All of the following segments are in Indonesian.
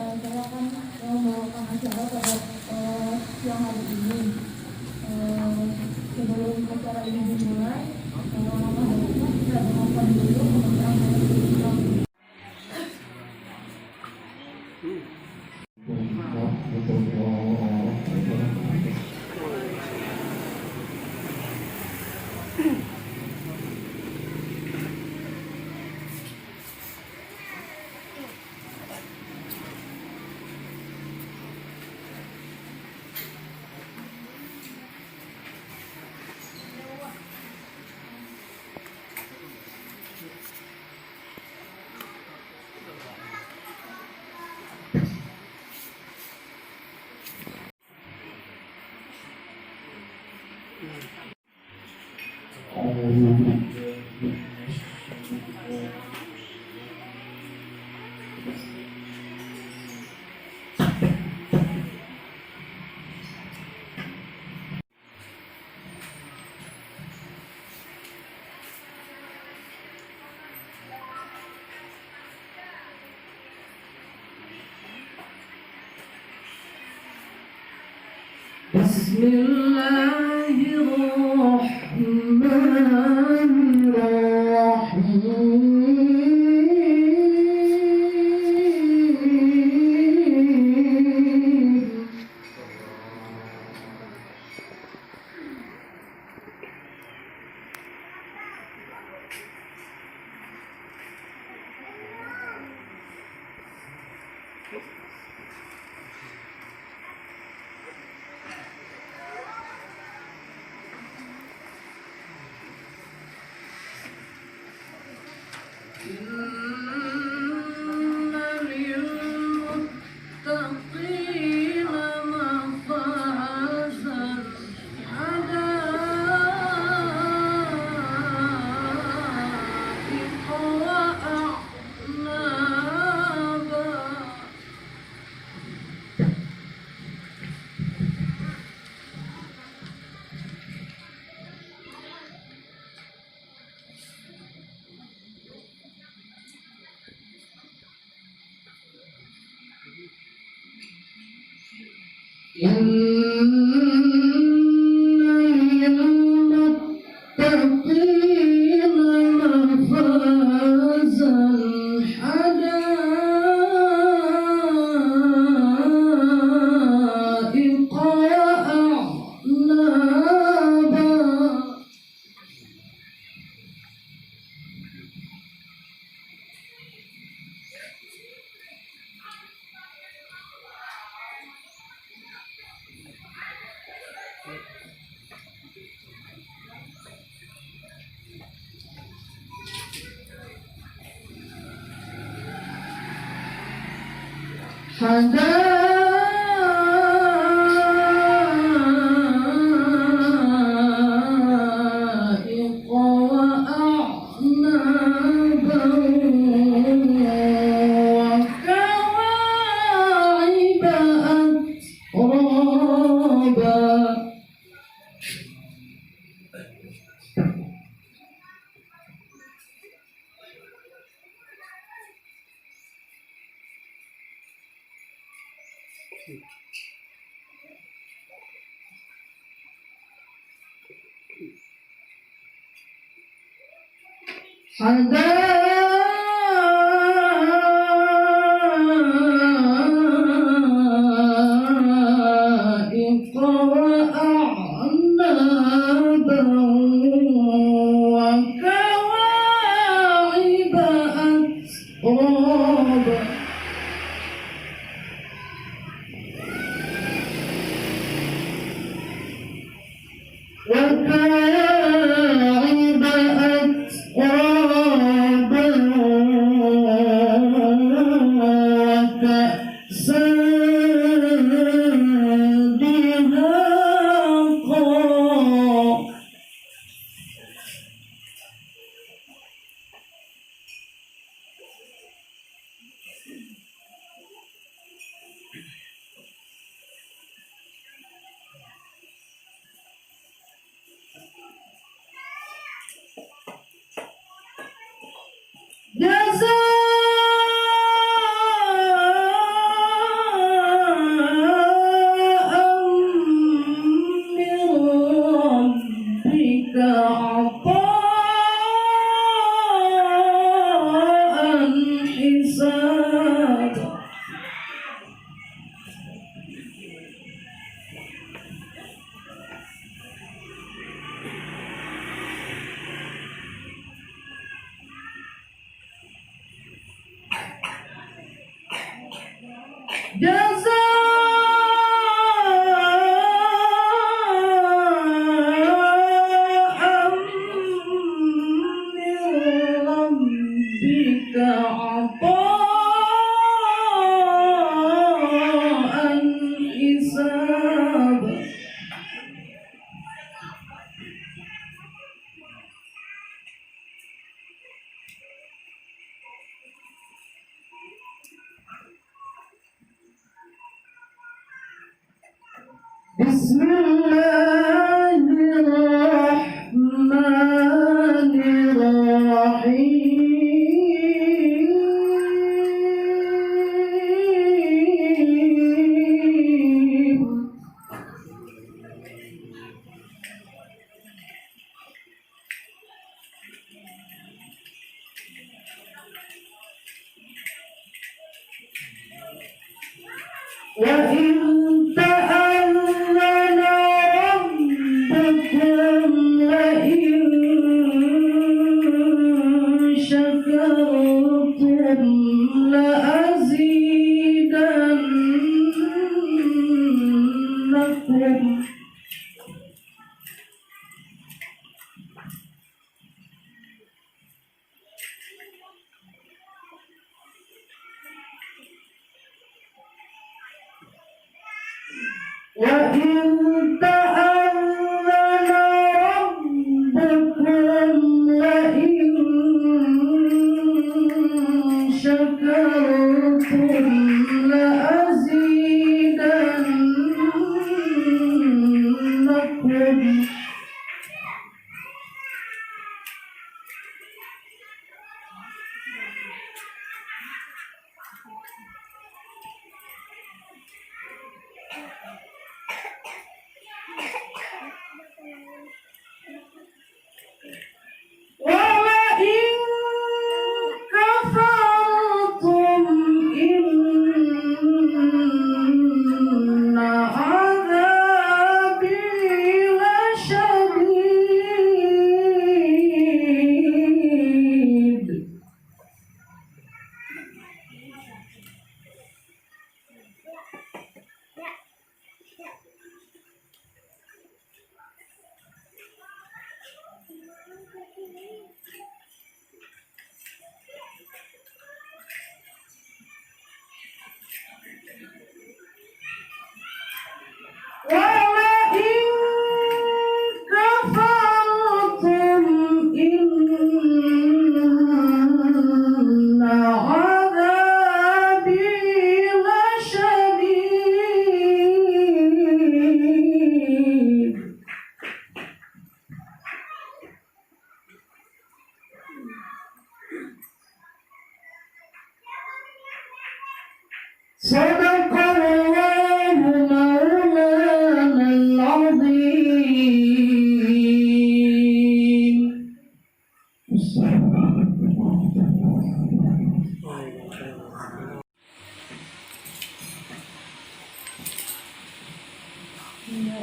saya akan membawakan acara pada siang hari ini. Sebelum acara ini dimulai, nama baiknya kita dengarkan dulu pembicaraan dari kita. Bismillahirrahmanirrahim.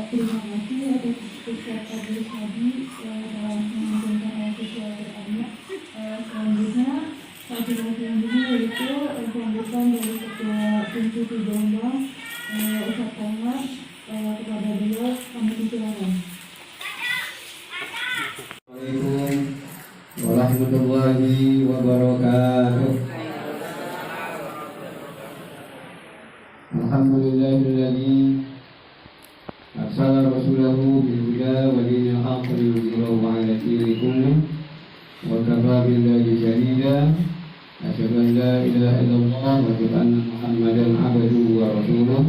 Terima kasih atas kesempatan tadi dalam menyampaikan sosial beranyak. Selanjutnya, selanjutnya yaitu sambutan dari Ketua Pintu Jombang, Ustaz Komar, kepada beliau kami silakan. Assalamualaikum warahmatullahi wabarakatuh. Alhamdulillahilladzi arsala rasulahu bil huda wa dinil haqqi liyudhhirahu 'ala dini kullih wa kafa billahi shahida. Asyhadu an la ilaha illallah wa asyhadu anna Muhammadan 'abduhu wa rasuluh.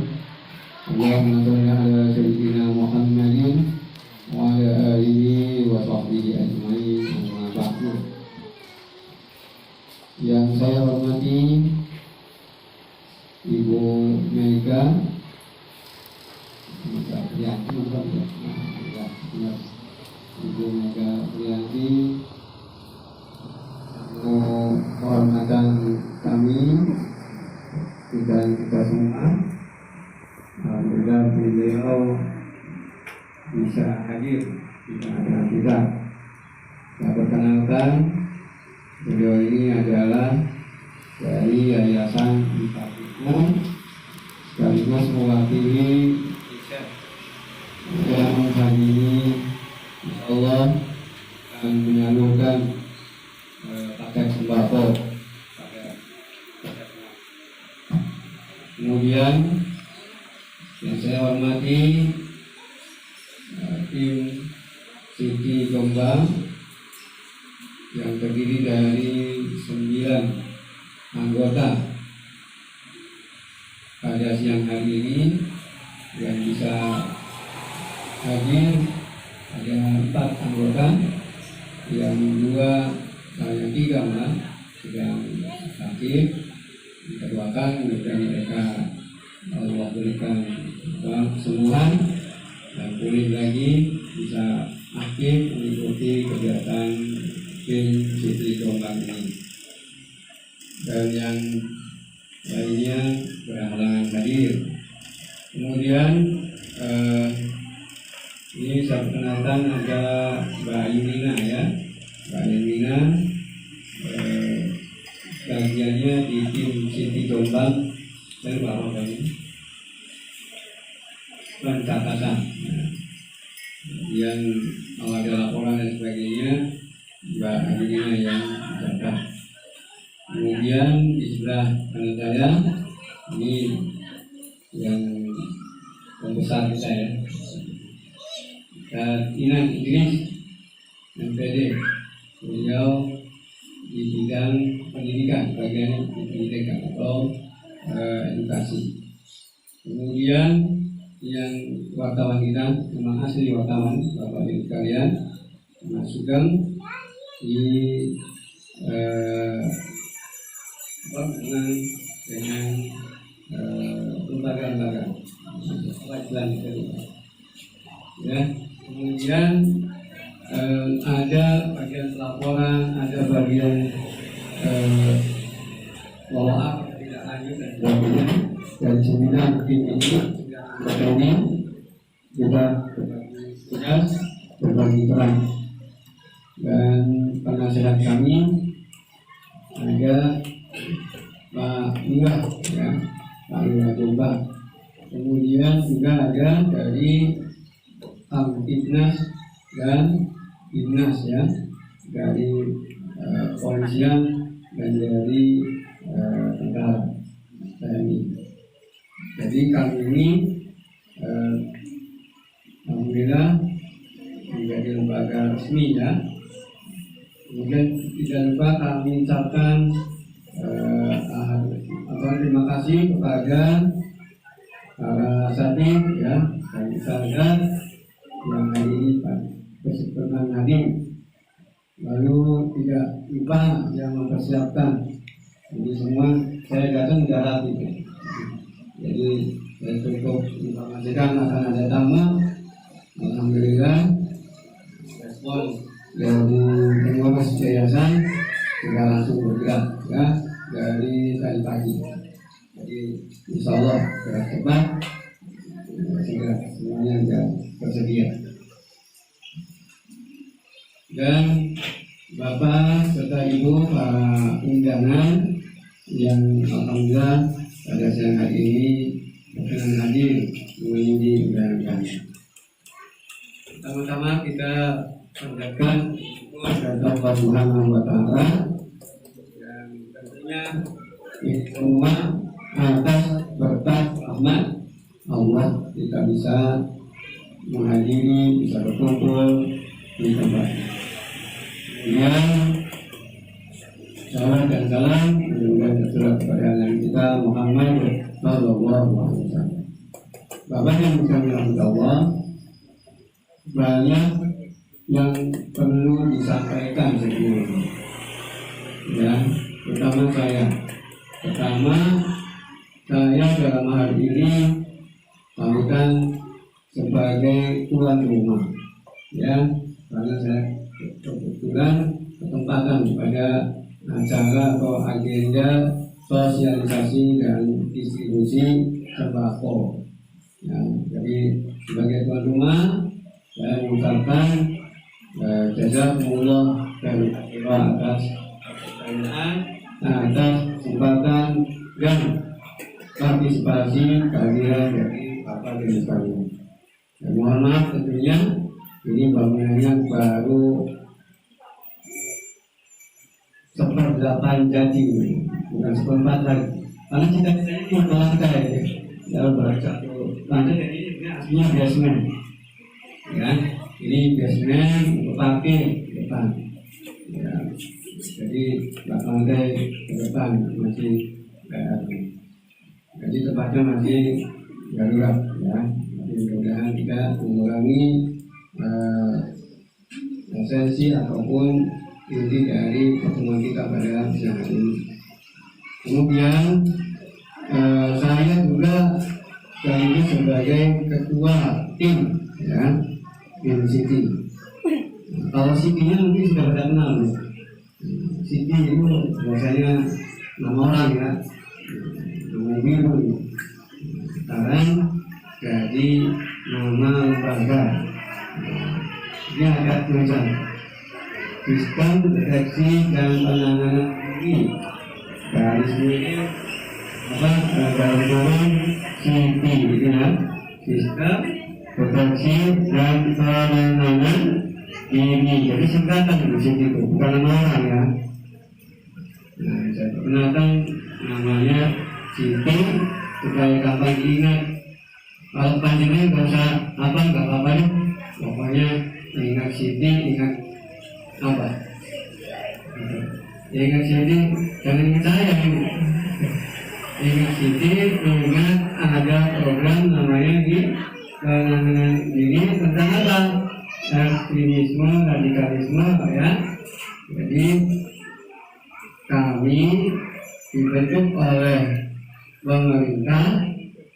Allahumma shalli 'ala sayyidina Muhammadin wa 'ala alihi wa sahbihi ajmain. Amma ba'du. Yang saya hormati Ibu Mega Ibu Mega Priyanti, kehormatan kami dan kita semua. Alhamdulillah beliau bisa hadir di tengah kita. Saya perkenalkan, beliau ini adalah dari Yayasan Ifafikum, sekaligus mewakili yang hari ini insyaallah akan menyalurkan paket sembako. Kemudian yang saya hormati tim Siti Jombang yang terdiri dari 9 anggota pada siang hari ini yang bisa hadir ada 4 anggota, yang 3 malah sedang sakit. Kita doakan mudah mereka Allah berikan kesembuhan dan pulih lagi, bisa aktif mengikuti kegiatan tim Siti Jombang ini. Dan yang lainnya berhalangan hadir. Kemudian ini saya perkenalkan ada Mbak Yunina ya. Mbak Yunina bagiannya di tim Siti Jombang dan Bapak ini pencatatan. Yang kalau ada laporan dan sebagainya, Mbak Yunina yang mencatat. Kemudian di sebelah kanan saya ini yang pembesar kita ya, dan Inan Idris MPD, beliau di bidang pendidikan, bagian pendidikan atau edukasi. Kemudian yang wartawan kita memang asli wartawan, Bapak Ibu sekalian, Mas Sugeng di dengan lembaga-lembaga wajiban itu ya. Kemudian ada bagian pelaporan, ada bagian follow up tidak lanjut dan sebagainya. Dan seminar ini kita berbagi tugas, berbagi peran. Dan penasehat kami ada Pak Lurah ya, Pak Lurah Jombang. Kemudian juga ada dari Kamtibnas dan Dinas ya, dari polisian dan dari tentara TNI. Jadi kali ini alhamdulillah menjadi lembaga resmi ya. Kemudian tidak lupa kami ucapkan terima kasih kepada para asatidz ya dan ustadzah yang hari ini berkenan hadir. Lalu tidak lupa yang mempersiapkan. Jadi semua saya datang sudah rapi. Jadi saya cukup informasikan akan ada tamu. Alhamdulillah respon dari pengurus yayasan sudah langsung bergerak ya dari tadi pagi. Jadi insya Allah gerak cepat sehingga semuanya sudah tersedia. Dan Bapak serta Ibu para undangan yang alhamdulillah pada siang hari ini berkenan hadir mengunjungi undangan kami. Pertama-tama kita panjatkan kepada Allah Subhanahu wa Ta'ala yang tentunya ini semua atas berkat rahmat Allah kita bisa menghadiri, bisa berkumpul di tempat. Kemudian salam dan salam menunjukkan tercurah kepada Nabi kita Muhammad Sallallahu Alaihi Wasallam. Bapak yang dirahmati Allah, banyak yang perlu disampaikan sebelumnya. Ya, terutama saya. Pertama, saya dalam hal ini bukan sebagai tuan rumah, ya, karena saya kebetulan kesempatan pada acara atau agenda sosialisasi dan distribusi sembako. Ya, jadi sebagai tuan rumah saya mengucapkan jazakumullah khairan atas pertanyaan, atas kesempatan dan partisipasi kehadiran dari Bapak dan Ibu. Dan mohon maaf tentunya ini bangunannya baru 1/8 jadi, bukan 1/4 lagi. Karena cita-citanya ini lantai ya, satu lantai jadi ini aslinya basement. Ya, ini basement untuk parkir depan. Ya, jadi lantai ke depan masih jadi tempatnya masih darurat ya. Mudah-mudahan tidak mengurangi esensi ataupun inti dari pertemuan kita pada siang hari ini. Kemudian saya juga sekaligus sebagai ketua tim, ya, tim Siti. Kalau Siti-nya mungkin sudah pada kenal, ya. Siti itu biasanya nama orang, ya, nama ibu. Sekarang jadi nama lembaga. Ini ada tulisan Sistem Deteksi dan Penanganan Dini, garis miring garis Siti, gitu ya. Sistem Deteksi dan Penanganan Dini. Jadi singkatan di sini itu, bukan nama orang, ya. Nah, saya perkenalkan namanya Siti supaya gampang diingat. Kalau panjangnya nggak usah apa, nggak apa-apa deh. Pokoknya ingat Siti, ingat apa? Ingat Siti, jangan ingat saya. Ingat Siti, ingat ada program namanya di penanganan dini tentang apa? Ekstremisme, radikalisme, ya. Jadi kami dibentuk oleh pemerintah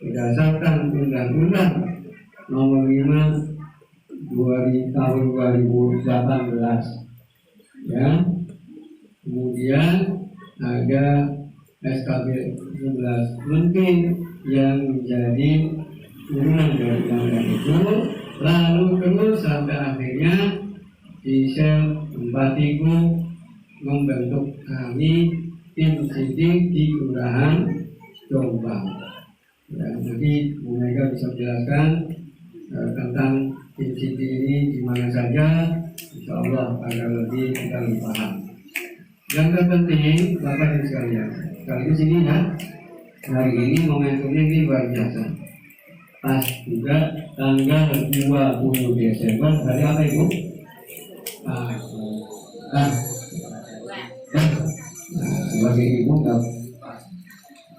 berdasarkan Undang-Undang Nomor 5 tahun 2018, ya. Kemudian ada SKB 11 Menteri yang menjadi turunan dari undang-undang itu, lalu terus sampai akhirnya di sel 4 membentuk kami tim sidik di Kelurahan Jombang. Ya, nanti Bu Mega bisa menjelaskan tentang tim sidik ini di mana saja, insya Allah agar lebih kita lebih paham. Yang terpenting, Bapak Ibu sekalian, sekaligus ini, ya, hari ini momentumnya ini luar biasa. Pas juga tanggal 20 Desember, hari apa Ibu? Sebagai ibu,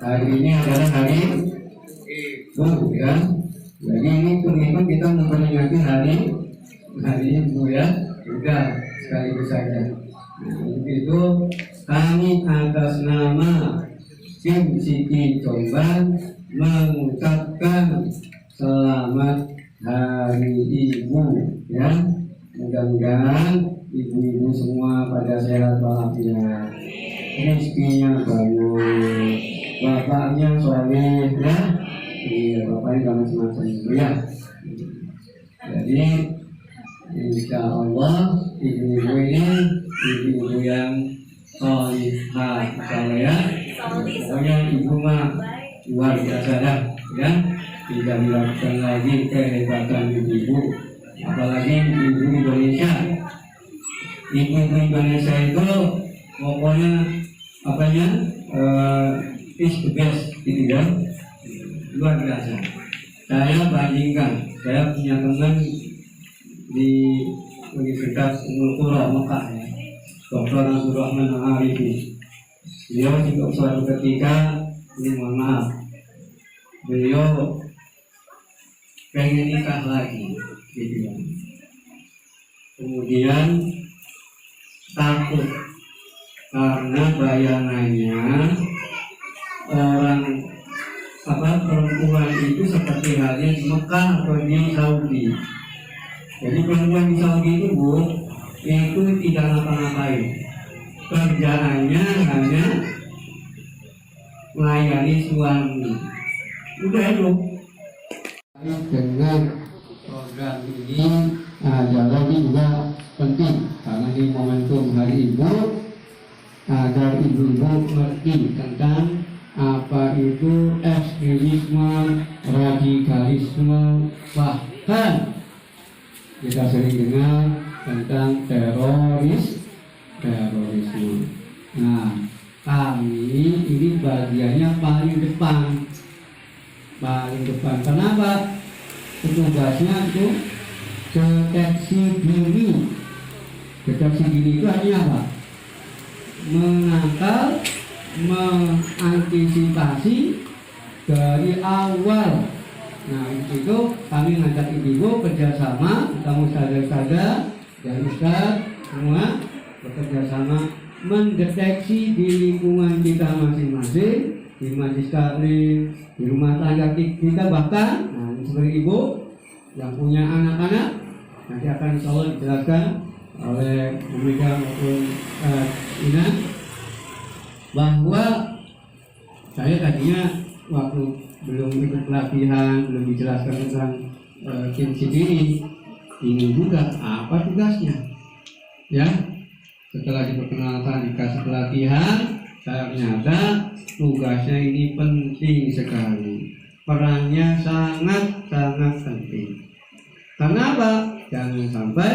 hari ini adalah hari ibu, ya. Jadi ini pun kita memperingati hari ibu, ya. Sudah sekaligus saja. Nah, itu kami atas nama tim Siti Jombang mengucapkan selamat Hari Ibu, ya. Mudah-mudahan ibu-ibu semua pada sehat walafiat, rezekinya banyak, bapaknya soleh, ya. Iya, bapaknya gak macam-macam, ya. Jadi insya Allah ibu-ibu ini ibu-ibu yang solihah, ya. Pokoknya ibu mah luar biasa dah, ya. Tidak dilakukan lagi kehebatan ibu-ibu, apalagi ibu Indonesia. Ibu Indonesia itu pokoknya apanya is the best, gitu, ya. Luar biasa. Saya bandingkan, saya punya teman di Universitas Ummul Qura Mekah, ya, Dr. Abdurrahman Al-Arifi. Beliau juga suatu ketika, ini mohon maaf, beliau pengen nikah lagi, gitu, ya. Kemudian takut karena bayangannya orang perempuan itu seperti halnya di Mekah atau di Saudi. Jadi perempuan di Saudi itu, Bu, itu tidak ngapa-ngapain. Kerjaannya hanya melayani suami. Udah itu. Dengan program ini ada lagi juga penting karena di momentum Hari Ibu, agar ibu-ibu mengerti tentang apa itu ekstremisme, radikalisme, bahkan kita sering dengar tentang terorisme. Nah, kami ini bagiannya paling depan. Kenapa? Tugasnya itu deteksi dini. Deteksi dini itu artinya apa? Menangkal, mengantisipasi dari awal Nah itu kami ngajak ibu kerjasama, kamu saja dan ustaz semua bekerja sama mendeteksi di lingkungan kita masing-masing, di majelis taklim, di rumah tangga kita bahkan, nah sebagai ibu yang punya anak-anak nanti akan insyaallah dijelaskan oleh Bu Mega maupun Ina bahwa saya tadinya waktu belum ikut pelatihan, belum dijelaskan tentang tim CDI, ingin juga apa tugasnya, ya. Setelah diperkenalkan dikasih pelatihan, ternyata tugasnya ini penting sekali, perannya sangat penting. Karena apa? Jangan sampai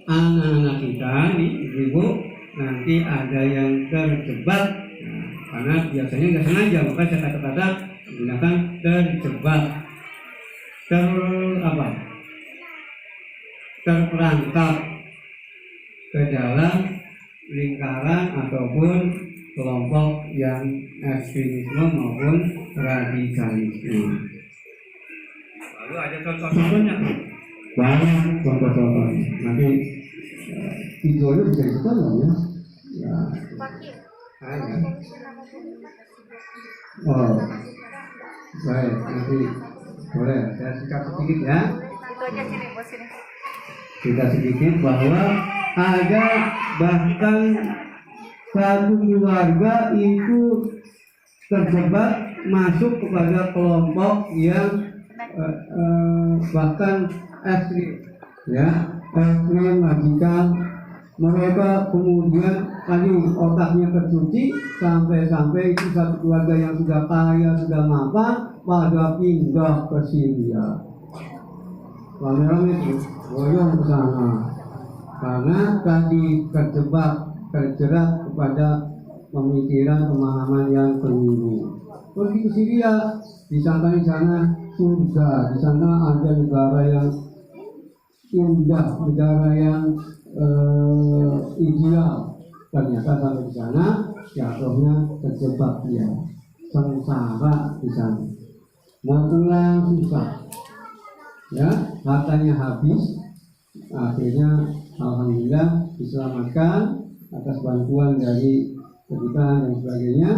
anak-anak kita nih ibu nanti ada yang terjebak, nah, karena biasanya nggak sengaja, maka saya kata-kata menggunakan terjebak, terperangkap ke dalam lingkaran ataupun kelompok yang ekstremisme maupun radikalisme. Lalu ada contoh-contohnya, banyak contoh-contohnya. Nanti videonya bisa ditonton ya. Ya. Oh, baik, nanti boleh saya singkat sedikit ya. Itu aja sini, bos sini. Kita sedikit bahwa ada bahkan satu keluarga itu terjebak masuk kepada kelompok yang bahkan ekstrim, ya, ekstrim radikal. Mereka kemudian tadi otaknya tercuci sampai itu satu keluarga yang sudah kaya, sudah mapan, pada pindah ke Syria. Rame-rame itu boyong ke sana karena tadi terjerat kepada pemikiran pemahaman yang keliru. Pergi ke Syria, disangka di sana surga, di sana ada negara yang indah, negara yang ideal. Ternyata sampai di sana jatuhnya terjebak dia, sengsara di sana. Mau pulang susah, ya, hartanya habis. Akhirnya alhamdulillah diselamatkan atas bantuan dari kedutaan dan sebagainya,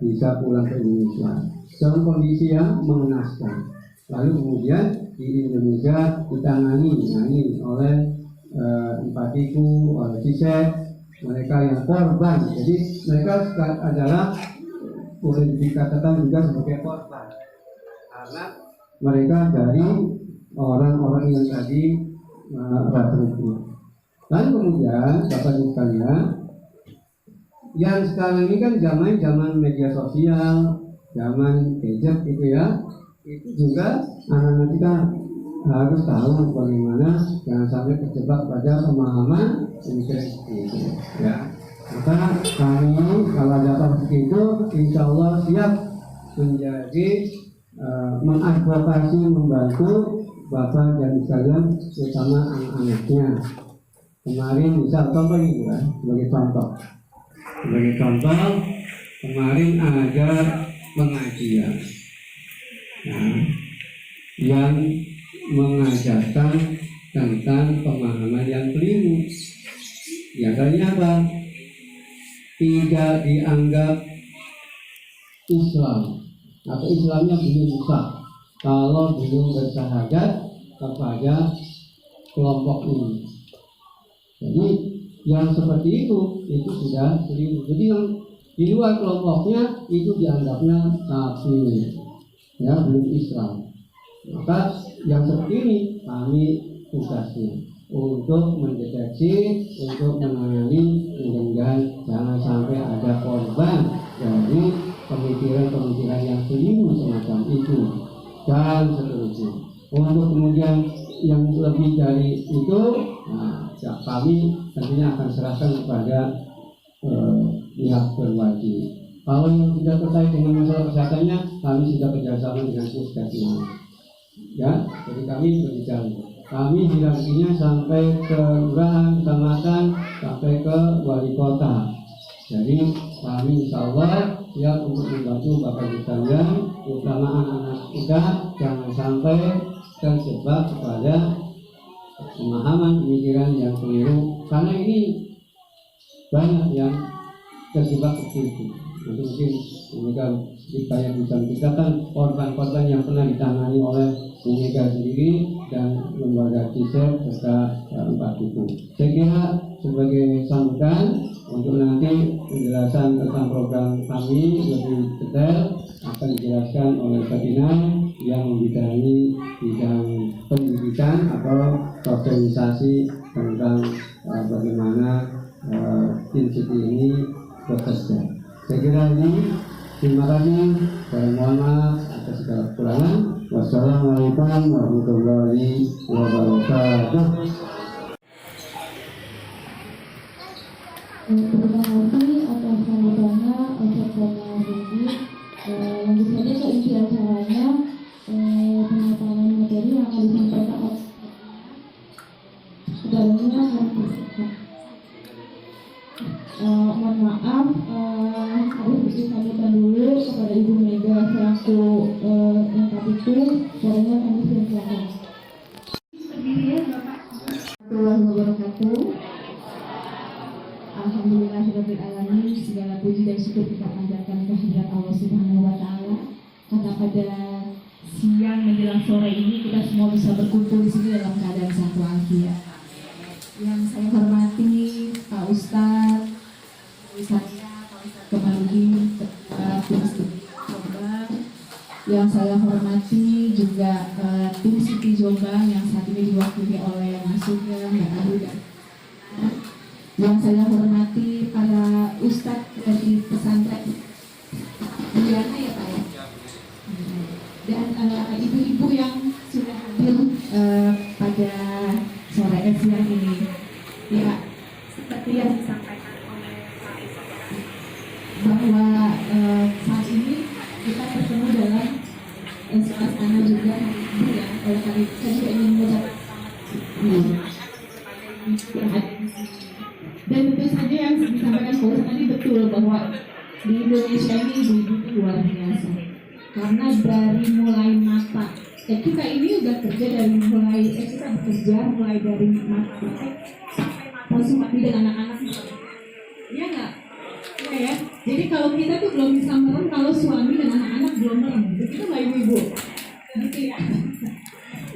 bisa pulang ke Indonesia dalam kondisi yang mengenaskan. Lalu kemudian di Indonesia ditangani oleh empatiku, oleh CISET, mereka yang korban. Jadi mereka adalah boleh dikatakan juga sebagai korban karena mereka dari orang-orang yang tadi radikal. Lalu kemudian Bapak Ibu sekalian, yang sekarang ini kan zaman media sosial, zaman gadget gitu ya, itu juga anak-anak kita harus tahu bagaimana jangan sampai terjebak pada pemahaman pemikiran seperti itu, ya. Maka kami kalau ada seperti itu, insya Allah siap menjadi mengadvokasi, membantu Bapak dan sekalian, terutama anak-anaknya. Kemarin misal contoh ini ya, sebagai contoh kemarin ada pengajian, nah, yang mengajarkan tentang pemahaman yang keliru. Biasanya apa? Tidak dianggap Islam atau Islamnya belum sah kalau belum bersyahadat kepada kelompok ini. Jadi yang seperti itu sudah keliru. Jadi yang di luar kelompoknya itu dianggapnya kafir, ya, belum Islam. Maka yang seperti ini kami tugasnya untuk mendeteksi, untuk menangani, mudah-mudahan jangan sampai ada korban dari pemikiran-pemikiran yang keliru semacam itu dan seterusnya. Untuk kemudian yang lebih dari itu, nah, kami tentunya akan serahkan kepada pihak berwajib. Kalau yang tidak terkait dengan masalah kesehatannya, kami sudah kerjasama dengan Puskesmas. Ya, jadi kami berbicara. Kami hierarkinya sampai ke kelurahan, kecamatan, sampai ke wali kota. Jadi kami insya Allah siap untuk membantu Bapak Ibu sekalian terutama anak-anak muda jangan sampai terjebak kepada pemahaman pemikiran yang keliru, karena ini banyak yang terjebak seperti itu. Nanti mungkin mereka banyak bisa menceritakan korban-korban yang pernah ditangani oleh Bu Mega sendiri dan lembaga CISER serta Empat Buku. Saya kira sebagai sambutan untuk nanti penjelasan tentang program kami lebih detail akan dijelaskan oleh Fatina yang membidangi bidang pendidikan atau sosialisasi tentang bagaimana Tin City ini bekerja. Saya kira ini, terima kasih. Saya mohon maaf atas segala kekurangan. Wassalamualaikum warahmatullahi wabarakatuh. Terima kasih atas sambutannya untuk Bapak Budi. Lanjut saja ke inti acaranya, pemaparan materi yang akan disampaikan oleh kedalamnya akan mohon maaf, harus disampaikan dulu kepada Ibu Mega selaku yang itu, suaranya kami silakan. Berdiri ya Bapak. Warahmatullahi wabarakatuh. Alhamdulillahirabbil alamin, segala puji dan syukur kita panjatkan kehadirat Allah Subhanahu wa taala. Karena pada siang menjelang sore ini kita semua bisa berkumpul di sini dalam keadaan sehat walafiat. Yang saya hormati Pak Ustadz, Pak Ustadz Kemaludin, tim Siti Jombang. Yang saya hormati juga tim Siti Jombang yang saat ini diwakili oleh Mas Sugeng, Mbak Ayu dan yang saya hormati para ustadz dari pesantren Diana ya Pak ya, dan ibu-ibu yang sudah hadir pada sore siang ini. Ya, seperti yang disampaikan oleh Pak bahwa saat ini kita bertemu dalam suasana juga ibu ya. Oleh karena itu saya juga ingin mengucapkan yang ada di sini. Dan tentu saja yang disampaikan Pak Ustadz tadi betul bahwa di Indonesia ini ibu-ibu itu luar biasa. Karena dari mulai mata, kita ini udah kerja dari mulai kita bekerja mulai dari mata sampai mata suami dan anak-anak. Iya nggak? Iya ya. Jadi kalau kita tuh belum bisa merem kalau suami dan anak-anak belum merem. Itu nggak ibu-ibu? Gitu ya.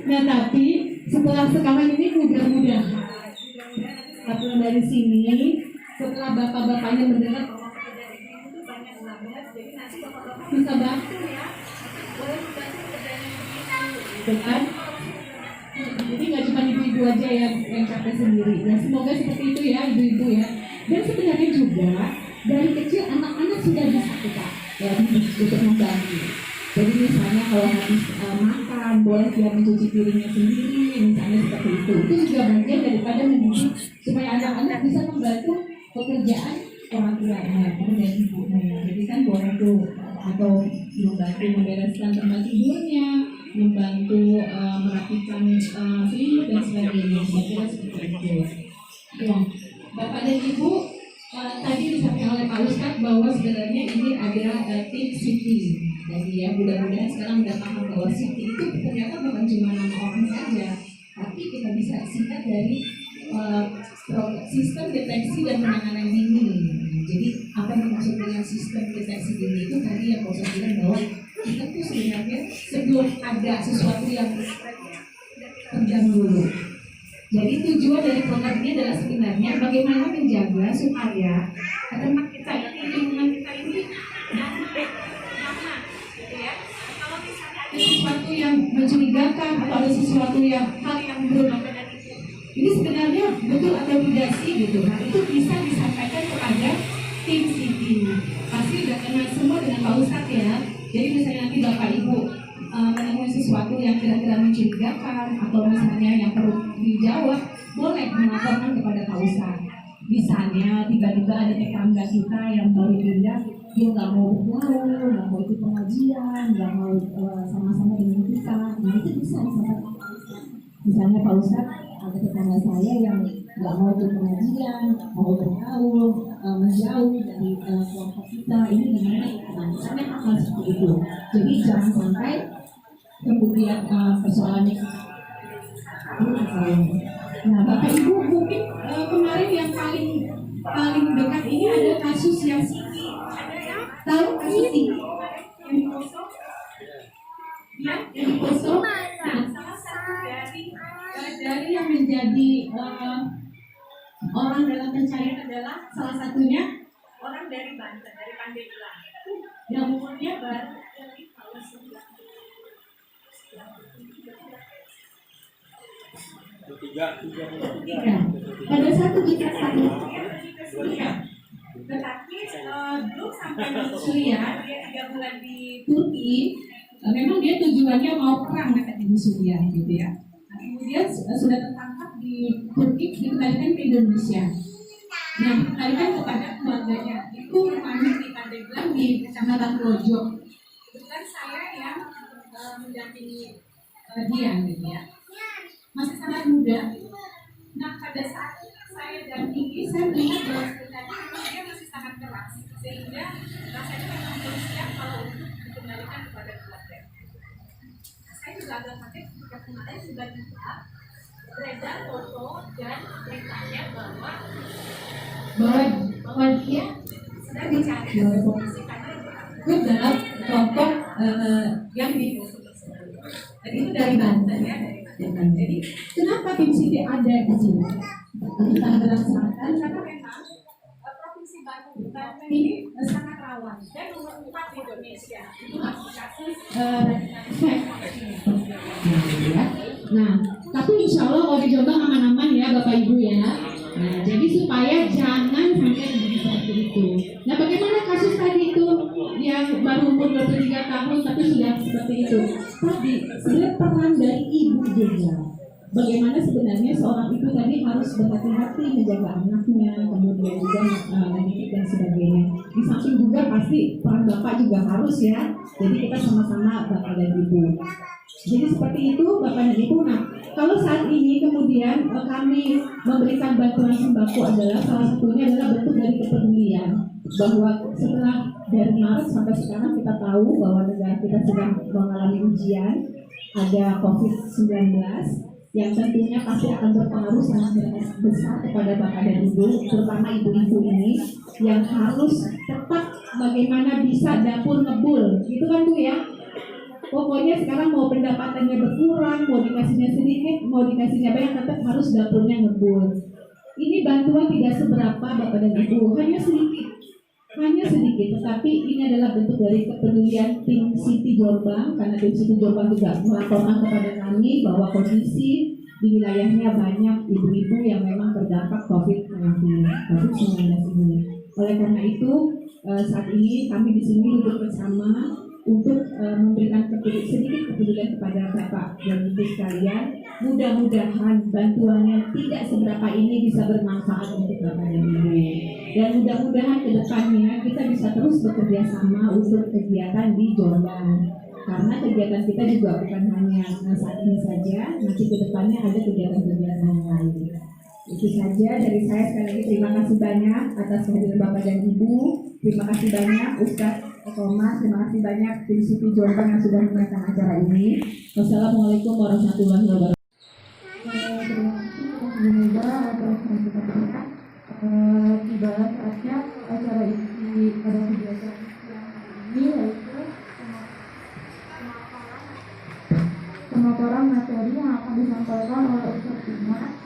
Nah tapi setelah sekarang ini mudah-mudahan setelah dari sini, setelah bapak-bapaknya mendengar bahwa pekerjaan ibu itu banyak banget, jadi nanti bapak-bapak bisa bantu ya, boleh membantu pekerjaan ibu, gitu kan? Jadi nggak cuma ibu-ibu aja yang capek sendiri. Ya semoga seperti itu ya ibu-ibu ya. Dan sebenarnya juga dari kecil anak-anak sudah bisa kita ya untuk membantu. Jadi misalnya kalau habis makan, boleh dia mencuci piringnya sendiri, misalnya seperti itu. Itu juga bagian daripada mendidik supaya anak-anak bisa membantu pekerjaan orang tuanya, kemudian ibunya. Jadi kan boleh tuh atau membantu membereskan tempat tidurnya, membantu merapikan selimut dan sebagainya. Saya kira seperti itu. Ya, Bapak dan Ibu, tadi disampaikan oleh Pak Ustadz bahwa sebenarnya ini ada tim City. Jadi ya mudah-mudahan sekarang sudah paham bahwa City itu ternyata bukan cuma nama orang saja, tapi kita bisa singkat dari sistem deteksi dan penanganan dini. Jadi apa yang dimaksud dengan sistem deteksi dini itu tadi yang Pak Ustadz bilang bahwa kita tuh sebenarnya sebelum ada sesuatu yang terjadi dulu. Jadi tujuan dari program ini adalah sebenarnya bagaimana menjaga supaya tempat kita ini, lingkungan kita ini nyaman, gitu ya. Kalau misalnya ada sesuatu yang mencurigakan atau ada sesuatu yang hal yang belum ada dan ini sebenarnya betul atau tidak sih gitu. Nah itu bisa disampaikan kepada tim City. Pasti udah kenal semua dengan Pak Ustadz ya. Jadi misalnya nanti Bapak Ibu menemui sesuatu yang kira-kira mencurigakan atau misalnya yang perlu dijawab, boleh melaporkan kepada Pak Ustadz. Misalnya tiba-tiba ada tetangga kita yang baru pindah, dia nggak mau bergaul, nggak mau ikut pengajian, nggak mau sama-sama dengan kita, nah itu bisa disampaikan Pak Ustadz. Misalnya Pak Ustadz, ada tetangga saya yang nggak mau berpengajian, mau bergaul, menjauh dari kelompok kita, ini gimana ya? Nah, misalnya hal seperti itu. Jadi jangan sampai kemudian persoalannya. Nah, Bapak Ibu mungkin kemarin yang paling dekat ini ada kasus yang Siti. Tahu kasus Siti? Yang di Poso? Ya, yang di Poso. Nah, salah satu dari yang menjadi orang dalam pencarian adalah salah satunya orang dari Banten, dari Pandeglang. Yang umurnya baru dari tahun 90. Pada satu kita satu tetapi belum sampai di Suriah, dia 3 bulan di Turki. Memang dia tujuannya mau perang di Suriah gitu ya. Nah, kemudian sudah tertangkap di Turki, dikembalikan ke Indonesia. Nah, dikembalikan kepada keluarganya. Itu rumahnya di Pandeglang di Kecamatan Lojo. Kebetulan saya yang mendampingi dia gitu ya. Masih sangat muda. Nah, pada saat saya dampingi, saya melihat bahwa sebenarnya dia masih sangat keras, sehingga rasanya memang belum siap kalau untuk dikembalikan kepada keluarga. Saya juga agak kaget ketika kemarin sudah juga beredar foto dan beritanya bahwa dia sedang dicari oleh polisi karena ikut dalam kelompok yang di dan itu dari Banten ya, dari Banten. Jadi kenapa tim Siti ada di sini? Di Tangerang Selatan karena memang provinsi Banten ini sangat rawan dan nomor 4 di Indonesia itu masih kasus radikalisme. Nah, tapi insya Allah kalau di Jombang aman-aman ya Bapak Ibu ya. Nah, jadi supaya jangan sampai terjadi seperti itu. Nah, bagaimana kasus tadi itu yang baru umur 23 tahun tapi sudah seperti itu? Tadi sebenarnya peran dari ibu juga. Bagaimana sebenarnya seorang ibu tadi harus berhati-hati menjaga anaknya, kemudian juga mendidik dan sebagainya. Di samping juga pasti peran bapak juga harus ya. Jadi kita sama-sama bapak dan ibu. Jadi seperti itu Bapak dan Ibu. Nah, kalau saat ini kemudian kami memberikan bantuan sembako adalah salah satunya adalah bentuk dari kepedulian bahwa setelah dari Maret sampai sekarang kita tahu bahwa negara kita sedang mengalami ujian, ada COVID-19 yang tentunya pasti akan berpengaruh sangat besar kepada Bapak dan Ibu, terutama ibu-ibu ini yang harus tetap bagaimana bisa dapur ngebul, gitu kan Bu ya? Pokoknya sekarang mau pendapatannya berkurang, mau dikasihnya sedikit, mau dikasihnya banyak, tetap harus dapurnya ngebul. Ini bantuan tidak seberapa Bapak dan Ibu, hanya sedikit, tetapi ini adalah bentuk dari kepedulian tim Siti Jombang, karena tim Siti Jombang juga melaporkan kepada kami bahwa kondisi di wilayahnya banyak ibu-ibu yang memang terdampak COVID-19 ini. Oleh karena itu, saat ini kami di sini duduk bersama untuk memberikan sedikit kepedulian kepada Bapak dan Ibu sekalian. Mudah-mudahan bantuannya tidak seberapa ini bisa bermanfaat untuk Bapak dan Ibu. Dan mudah-mudahan ke depannya kita bisa terus bekerja sama untuk kegiatan di Jombang. Karena kegiatan kita juga bukan hanya saat ini saja, nanti ke depannya ada kegiatan-kegiatan yang lain. Itu saja dari saya. Sekali lagi terima kasih banyak atas kehadiran Bapak dan Ibu. Terima kasih banyak Ustadz Thomas, terima kasih banyak tim Siti Jombang yang sudah menyiapkan acara ini. Wassalamualaikum warahmatullahi wabarakatuh. Tiba saatnya acara ini pada kegiatan ini yaitu pemaparan materi yang akan disampaikan oleh Ustaz Dimas.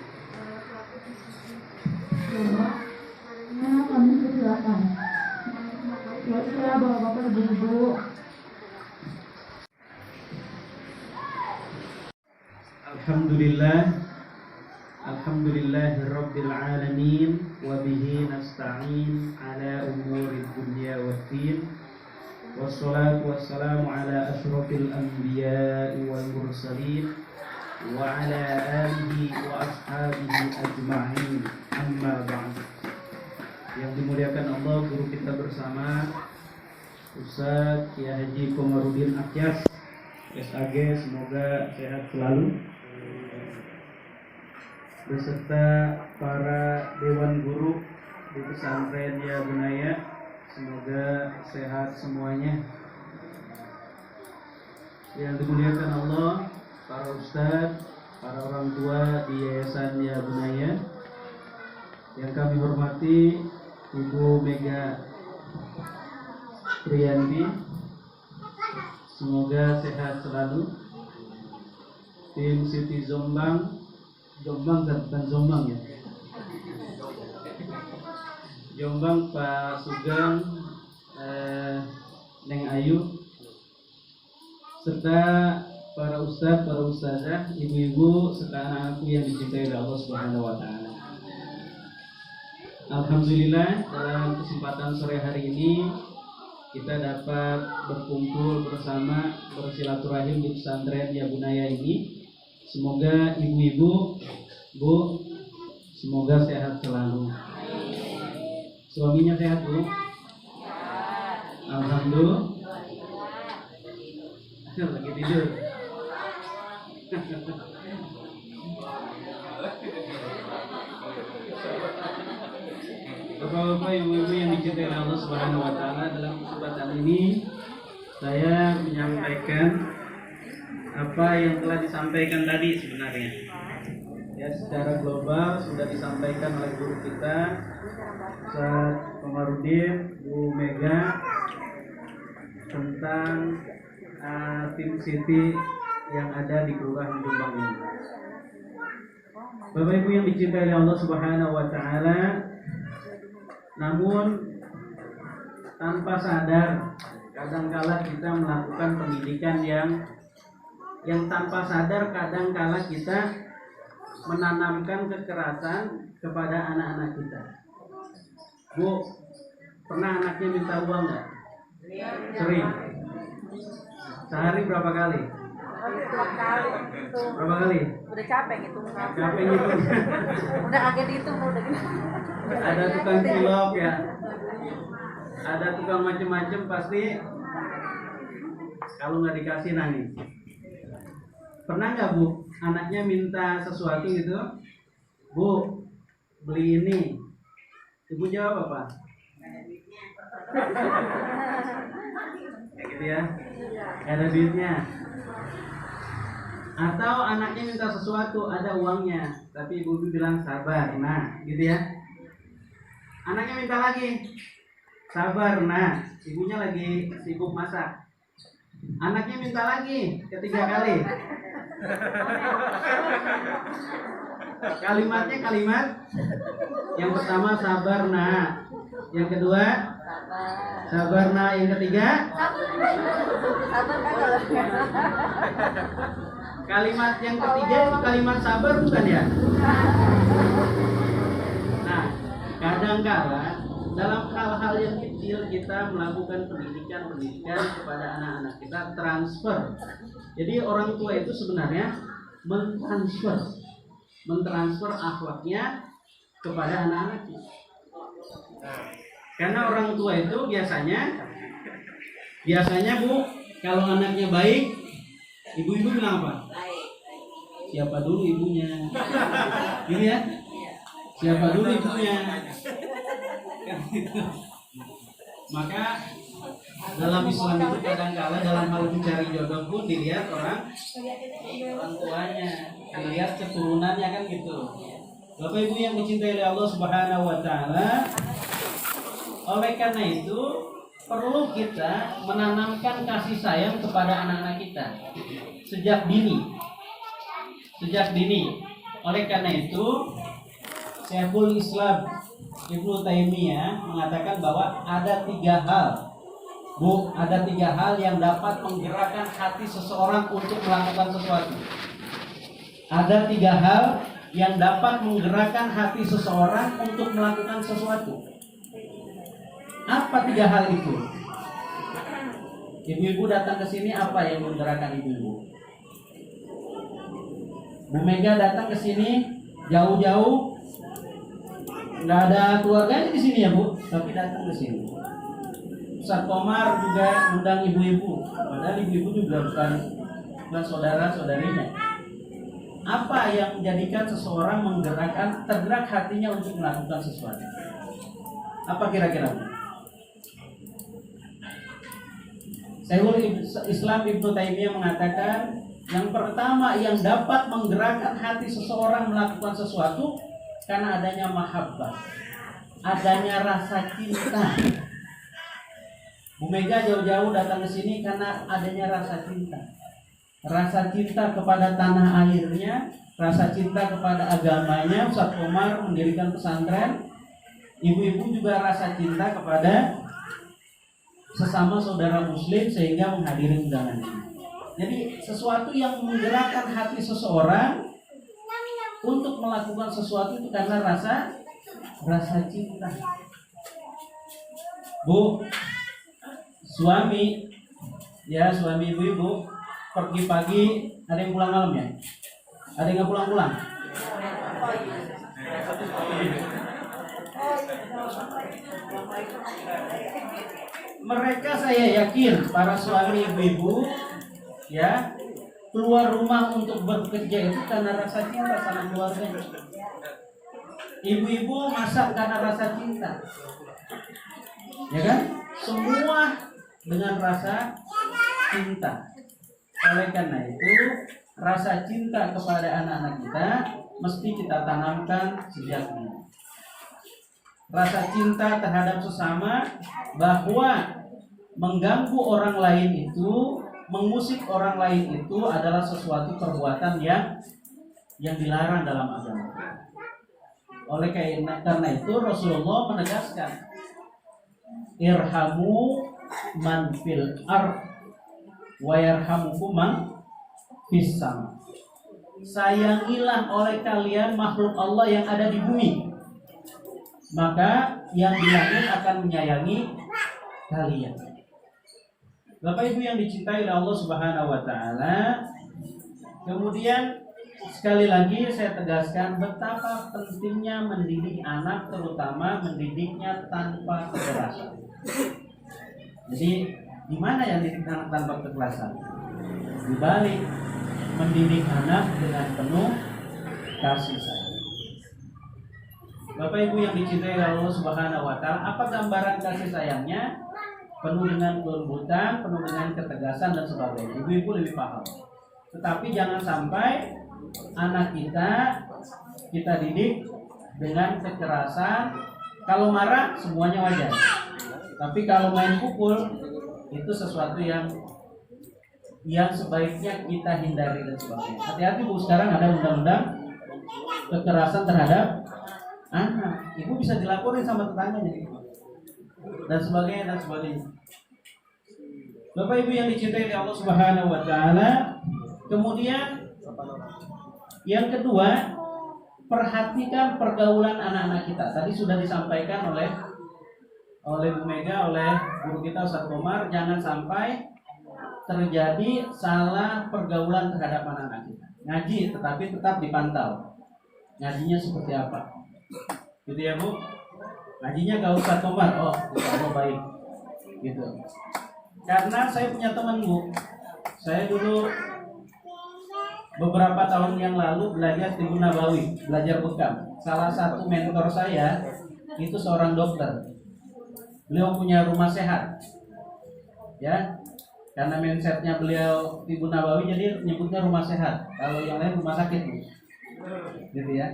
Kami persilakan. Ya, Bapak-bapak, Ibu-ibu. Alhamdulillahirabbil alamin wa bihi nasta'in ala umurid dunya waddin. Wassalatu wassalamu ala asyrafil anbiya'i wal mursalin wa ala alihi wa ashabihi ajma'in. Amma ba'd. Yang dimuliakan Allah, guru kita bersama Ustaz Kiai Haji Komarudin Akyas SAG, semoga sehat selalu. beserta para dewan guru di pesantren Ya Bunaya, semoga sehat semuanya. Yang dimuliakan Allah, para ustadz, para orang tua di Yayasan Ya Bunaya, yang kami hormati Ibu Mega Priyanti, semoga sehat selalu. Tim Siti Jombang dan Jombang ya. Jombang Pak Sugeng, Neng Ayu, serta para ustadz, para ustazah, ibu-ibu, serta anak-anakku yang dicintai oleh Allah Subhanahu wa taala. Alhamdulillah, dalam kesempatan sore hari ini kita dapat berkumpul bersama, bersilaturahim di pesantren Ya Bunaya ini. Semoga ibu-ibu, Bu, semoga sehat selalu. Suaminya sehat, Bu? Alhamdulillah. Lagi tidur. Bapak-bapak, ibu-ibu yang dicintai Allah Subhanahu wa taala, dalam kesempatan ini saya menyampaikan apa yang telah disampaikan tadi sebenarnya. Ya, secara global sudah disampaikan oleh guru kita Ustaz Komarudin, Bu Mega, tentang tim Siti yang ada di Kelurahan Jombang ini. Bapak Ibu yang dicintai oleh Allah Subhanahu wa taala, namun tanpa sadar kadangkala kita melakukan pendidikan yang tanpa sadar kadangkala kita menanamkan kekerasan kepada anak-anak kita. Bu, pernah anaknya minta uang nggak? Sering. Sehari berapa kali? Berapa kali? Udah capek gitu. Capek gitu. Udah agak dihitung udah gitu. Ada tukang cilok ya. Ada tukang macem-macem, pasti kalau nggak dikasih nangis. Pernah nggak Bu, anaknya minta sesuatu gitu, Bu, beli ini. Ibu jawab apa? Kayak gitu ya. Ada duitnya. Atau anaknya minta sesuatu, ada uangnya, tapi ibu bilang sabar, nah gitu ya. Anaknya minta lagi, sabar, nah ibunya lagi sibuk masak. Anaknya minta lagi, ketiga kali. Kalimatnya kalimat yang pertama sabar, nah yang kedua sabar, nah yang ketiga kalimat yang ketiga itu kalimat sabar bukan ya? Nah, kadang-kala dalam hal-hal yang kecil kita melakukan pendidikan kepada anak-anak kita, transfer. Jadi orang tua itu sebenarnya mentransfer akhlaknya kepada anak-anaknya. Karena orang tua itu biasanya Bu, kalau anaknya baik, ibu-ibu bilang apa? Siapa dulu ibunya? Gitu ya? Siapa dulu ibunya? Maka dalam Islam itu kadang-kala dalam hal mencari jodoh pun dilihat orang tuanya, dilihat keturunannya, kan gitu. Bapak Ibu yang dicintai oleh Allah Subhanahu wa taala, oleh karena itu perlu kita menanamkan kasih sayang kepada anak-anak kita sejak dini. Oleh karena itu Syekhul Islam Ibnu Taimiyah mengatakan bahwa ada 3 hal, Bu, ada 3 hal yang dapat menggerakkan hati seseorang untuk melakukan sesuatu. Ada 3 hal yang dapat menggerakkan hati seseorang untuk melakukan sesuatu. Apa 3 hal itu? Ibu-ibu datang ke sini, apa yang menggerakkan ibu-ibu? Bu Mega datang ke sini jauh-jauh, nggak ada keluarganya di sini ya Bu, tapi datang ke sini. Ustaz Komar juga undang ibu-ibu, padahal ibu-ibu juga bukan saudara-saudarinya. Apa yang menjadikan seseorang tergerak hatinya untuk melakukan sesuatu? Apa kira-kira? Syekhul Islam Ibnu Taimiyah mengatakan yang pertama yang dapat menggerakkan hati seseorang melakukan sesuatu karena adanya mahabbah, adanya rasa cinta. Bu Mega jauh-jauh datang ke sini karena adanya rasa cinta. Rasa cinta kepada tanah airnya, rasa cinta kepada agamanya. Ustadz Omar mendirikan pesantren. Ibu-ibu juga rasa cinta kepada sesama saudara muslim sehingga menghadiri undangan ini. Jadi sesuatu yang menggerakkan hati seseorang untuk melakukan sesuatu itu karena rasa cinta. Bu, suami ibu-ibu pergi pagi, ada yang pulang malam ya? Ada yang nggak pulang-pulang? Mereka saya yakin para suami ibu-ibu ya keluar rumah untuk bekerja itu karena rasa cinta sama keluarganya. Ibu-ibu masak karena rasa cinta, ya kan? Semua dengan rasa cinta. Oleh karena itu, rasa cinta kepada anak-anak kita mesti kita tanamkan sejak dini. Rasa cinta terhadap sesama, bahwa mengganggu orang lain itu, mengusik orang lain itu adalah sesuatu perbuatan yang dilarang dalam agama. Oleh karena itu Rasulullah menegaskan, irhamu man fil ard wa yarhamukum man fis sama. Sayangilah oleh kalian makhluk Allah yang ada di bumi, maka yang di langit akan menyayangi kalian. Bapak Ibu yang dicintai oleh Allah Subhanahu wa taala, kemudian sekali lagi saya tegaskan betapa pentingnya mendidik anak, terutama mendidiknya tanpa kekerasan. Jadi di mana yang dididik anak tanpa kekerasan? Di balik mendidik anak dengan penuh kasih sayang. Bapak Ibu yang dicintai oleh Allah Subhanahu wa taala, apa gambaran kasih sayangnya? Penuh dengan kelembutan, penuh dengan ketegasan dan sebagainya. Ibu-ibu lebih paham. Tetapi jangan sampai anak kita didik dengan kekerasan. Kalau marah semuanya wajar. Tapi kalau main pukul itu sesuatu yang sebaiknya kita hindari dan sebagainya. Hati-hati Bu, sekarang ada undang-undang kekerasan terhadap anak. Ibu bisa dilaporin sama tetangganya dan sebagainya. Bapak Ibu yang dicintai oleh Allah Subhanahu wa taala, kemudian yang kedua, perhatikan pergaulan anak-anak kita. Tadi sudah disampaikan oleh Bu Mega, oleh guru kita Ustadz Omar, jangan sampai terjadi salah pergaulan terhadap anak-anak kita. Ngaji tetapi tetap dipantau. Ngajinya seperti apa? Gitu ya Bu? Ngajinya gak Ustadz Omar, oh baik. Gitu. Karena saya punya teman Bu, saya dulu beberapa tahun yang lalu belajar Tibu Nabawi, belajar bekam. Salah satu mentor saya itu seorang dokter. Beliau punya rumah sehat, ya. Karena mindsetnya beliau Tibu Nabawi, jadi nyebutnya rumah sehat. Kalau yang lain rumah sakit, gitu ya.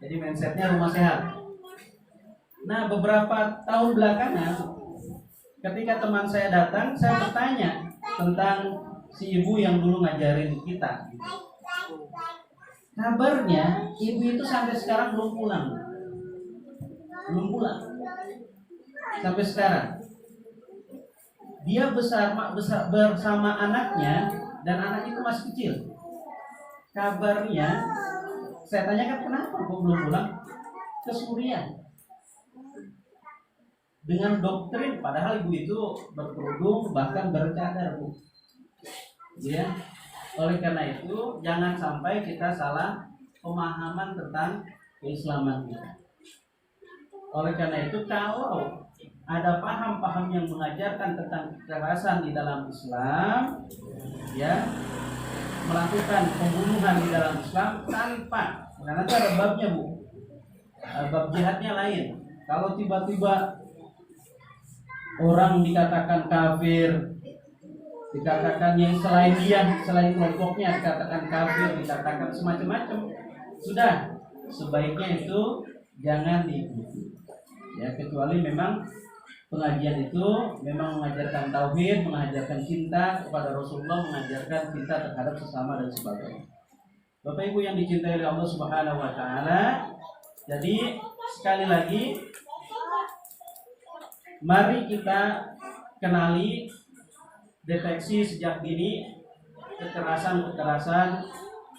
Jadi mindsetnya rumah sehat. Nah, beberapa tahun belakangan, ketika teman saya datang, saya bertanya tentang si ibu yang dulu ngajarin kita. Kabarnya ibu itu sampai sekarang belum pulang. Sampai sekarang. Dia bersama anaknya dan anak itu masih kecil. Kabarnya, saya tanyakan kenapa kok belum pulang? Kesurian. Dengan doktrin, padahal ibu itu berkerudung bahkan bercadar Bu. Ya. Oleh karena itu jangan sampai kita salah pemahaman tentang keislaman kita. Oleh karena itu kalau ada paham-paham yang mengajarkan tentang kekerasan di dalam Islam, ya melakukan pembunuhan di dalam Islam tanpa, karena itu ada babnya Bu, bab jihadnya lain. Kalau tiba-tiba orang dikatakan kafir, dikatakan yang selain dia, selain kelompoknya dikatakan kafir, dikatakan semacam-macam, sudah sebaiknya itu jangan diikuti. Ya, kecuali memang pengajian itu memang mengajarkan tauhid, mengajarkan cinta kepada Rasulullah, mengajarkan cinta terhadap sesama dan sebagainya. Bapak Ibu yang dicintai oleh Allah Subhanahu wa taala, jadi sekali lagi mari kita kenali, deteksi sejak dini kekerasan.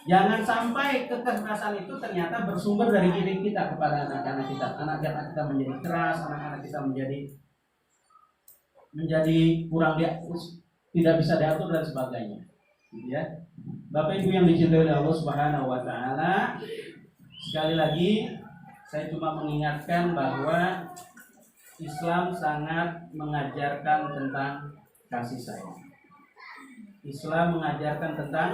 Jangan sampai kekerasan itu ternyata bersumber dari diri kita kepada anak-anak kita. Anak-anak kita menjadi keras, anak-anak kita menjadi kurang tidak bisa diatur dan sebagainya. Gitu ya. Bapak Ibu yang dicintai oleh Allah Subhanahu wa taala, sekali lagi saya cuma mengingatkan bahwa Islam sangat mengajarkan tentang kasih sayang. Islam mengajarkan tentang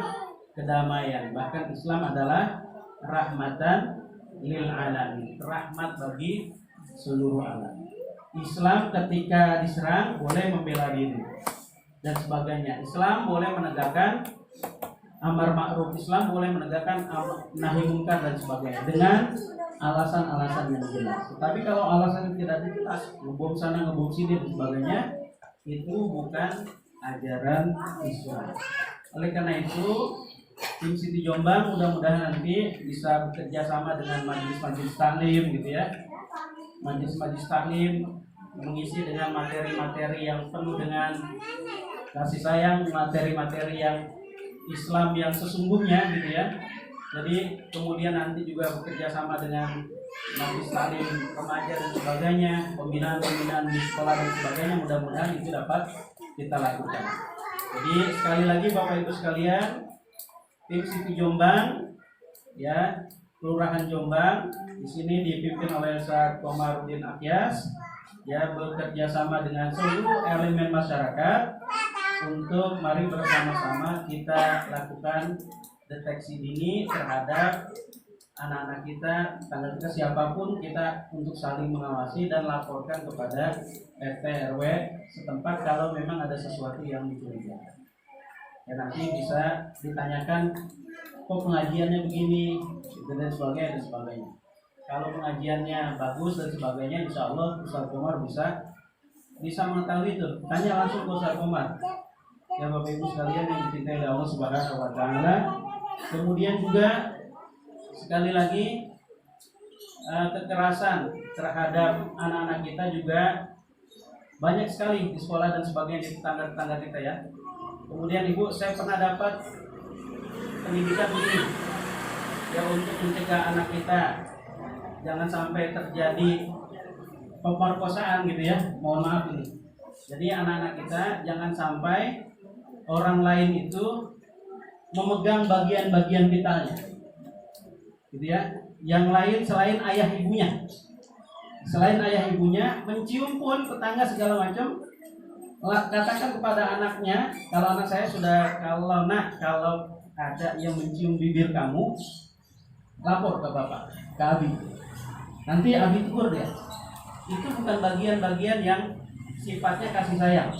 kedamaian. Bahkan Islam adalah rahmatan lil alamin, rahmat bagi seluruh alam. Islam ketika diserang boleh membela diri dan sebagainya. Islam boleh menegakkan amar ma'ruf, Islam boleh menegakkan nahi munkar dan sebagainya dengan alasan-alasan yang jelas. Tetapi kalau alasan yang tidak jelas, ngebom sana ngebom sini dan sebagainya, itu bukan ajaran Islam. Oleh karena itu, tim Siti Jombang mudah-mudahan nanti bisa bekerja sama dengan majelis-majelis taklim gitu ya. Majelis-majelis taklim mengisi dengan materi-materi yang penuh dengan kasih sayang, materi-materi yang Islam yang sesungguhnya gitu ya. Jadi kemudian nanti juga bekerja sama dengan majelis taklim remaja dan sebagainya, pembinaan-pembinaan di sekolah dan sebagainya, mudah-mudahan itu dapat kita lakukan. Jadi sekali lagi Bapak Ibu sekalian, tim Siti Jombang ya, Kelurahan Jombang di sini dipimpin oleh Ustaz Komarudin Akyas ya, bekerja sama dengan seluruh elemen masyarakat untuk mari bersama-sama kita lakukan deteksi dini terhadap anak-anak kita, tanggal kita siapapun, kita untuk saling mengawasi dan laporkan kepada RT RW setempat kalau memang ada sesuatu yang dicurigakan. Ya, nanti bisa ditanyakan, kok pengajiannya begini, dan sebagainya. Kalau pengajiannya bagus dan sebagainya, insya Allah Ustaz Komar bisa mengetahui itu. Tanya langsung ke Ustaz Komar. Ya Bapak Ibu sekalian yang dicintai oleh Allah Subhanahu wa taala. Kemudian juga sekali lagi kekerasan terhadap anak-anak kita juga banyak sekali di sekolah dan sebagainya, di tetangga-tetangga kita ya. Kemudian Ibu, saya pernah dapat pendidikan begini ya, untuk mencegah anak kita jangan sampai terjadi pemerkosaan gitu ya. Mohon maaf ini. Jadi anak-anak kita jangan sampai orang lain itu memegang bagian-bagian vitalnya, gitu ya. Yang lain selain ayah ibunya, mencium pun tetangga segala macam. Katakan kepada anaknya, kalau anak saya sudah, kalau ada yang mencium bibir kamu, lapor ke bapak, ke abi. Nanti abi tegur dia. Itu bukan bagian-bagian yang sifatnya kasih sayang,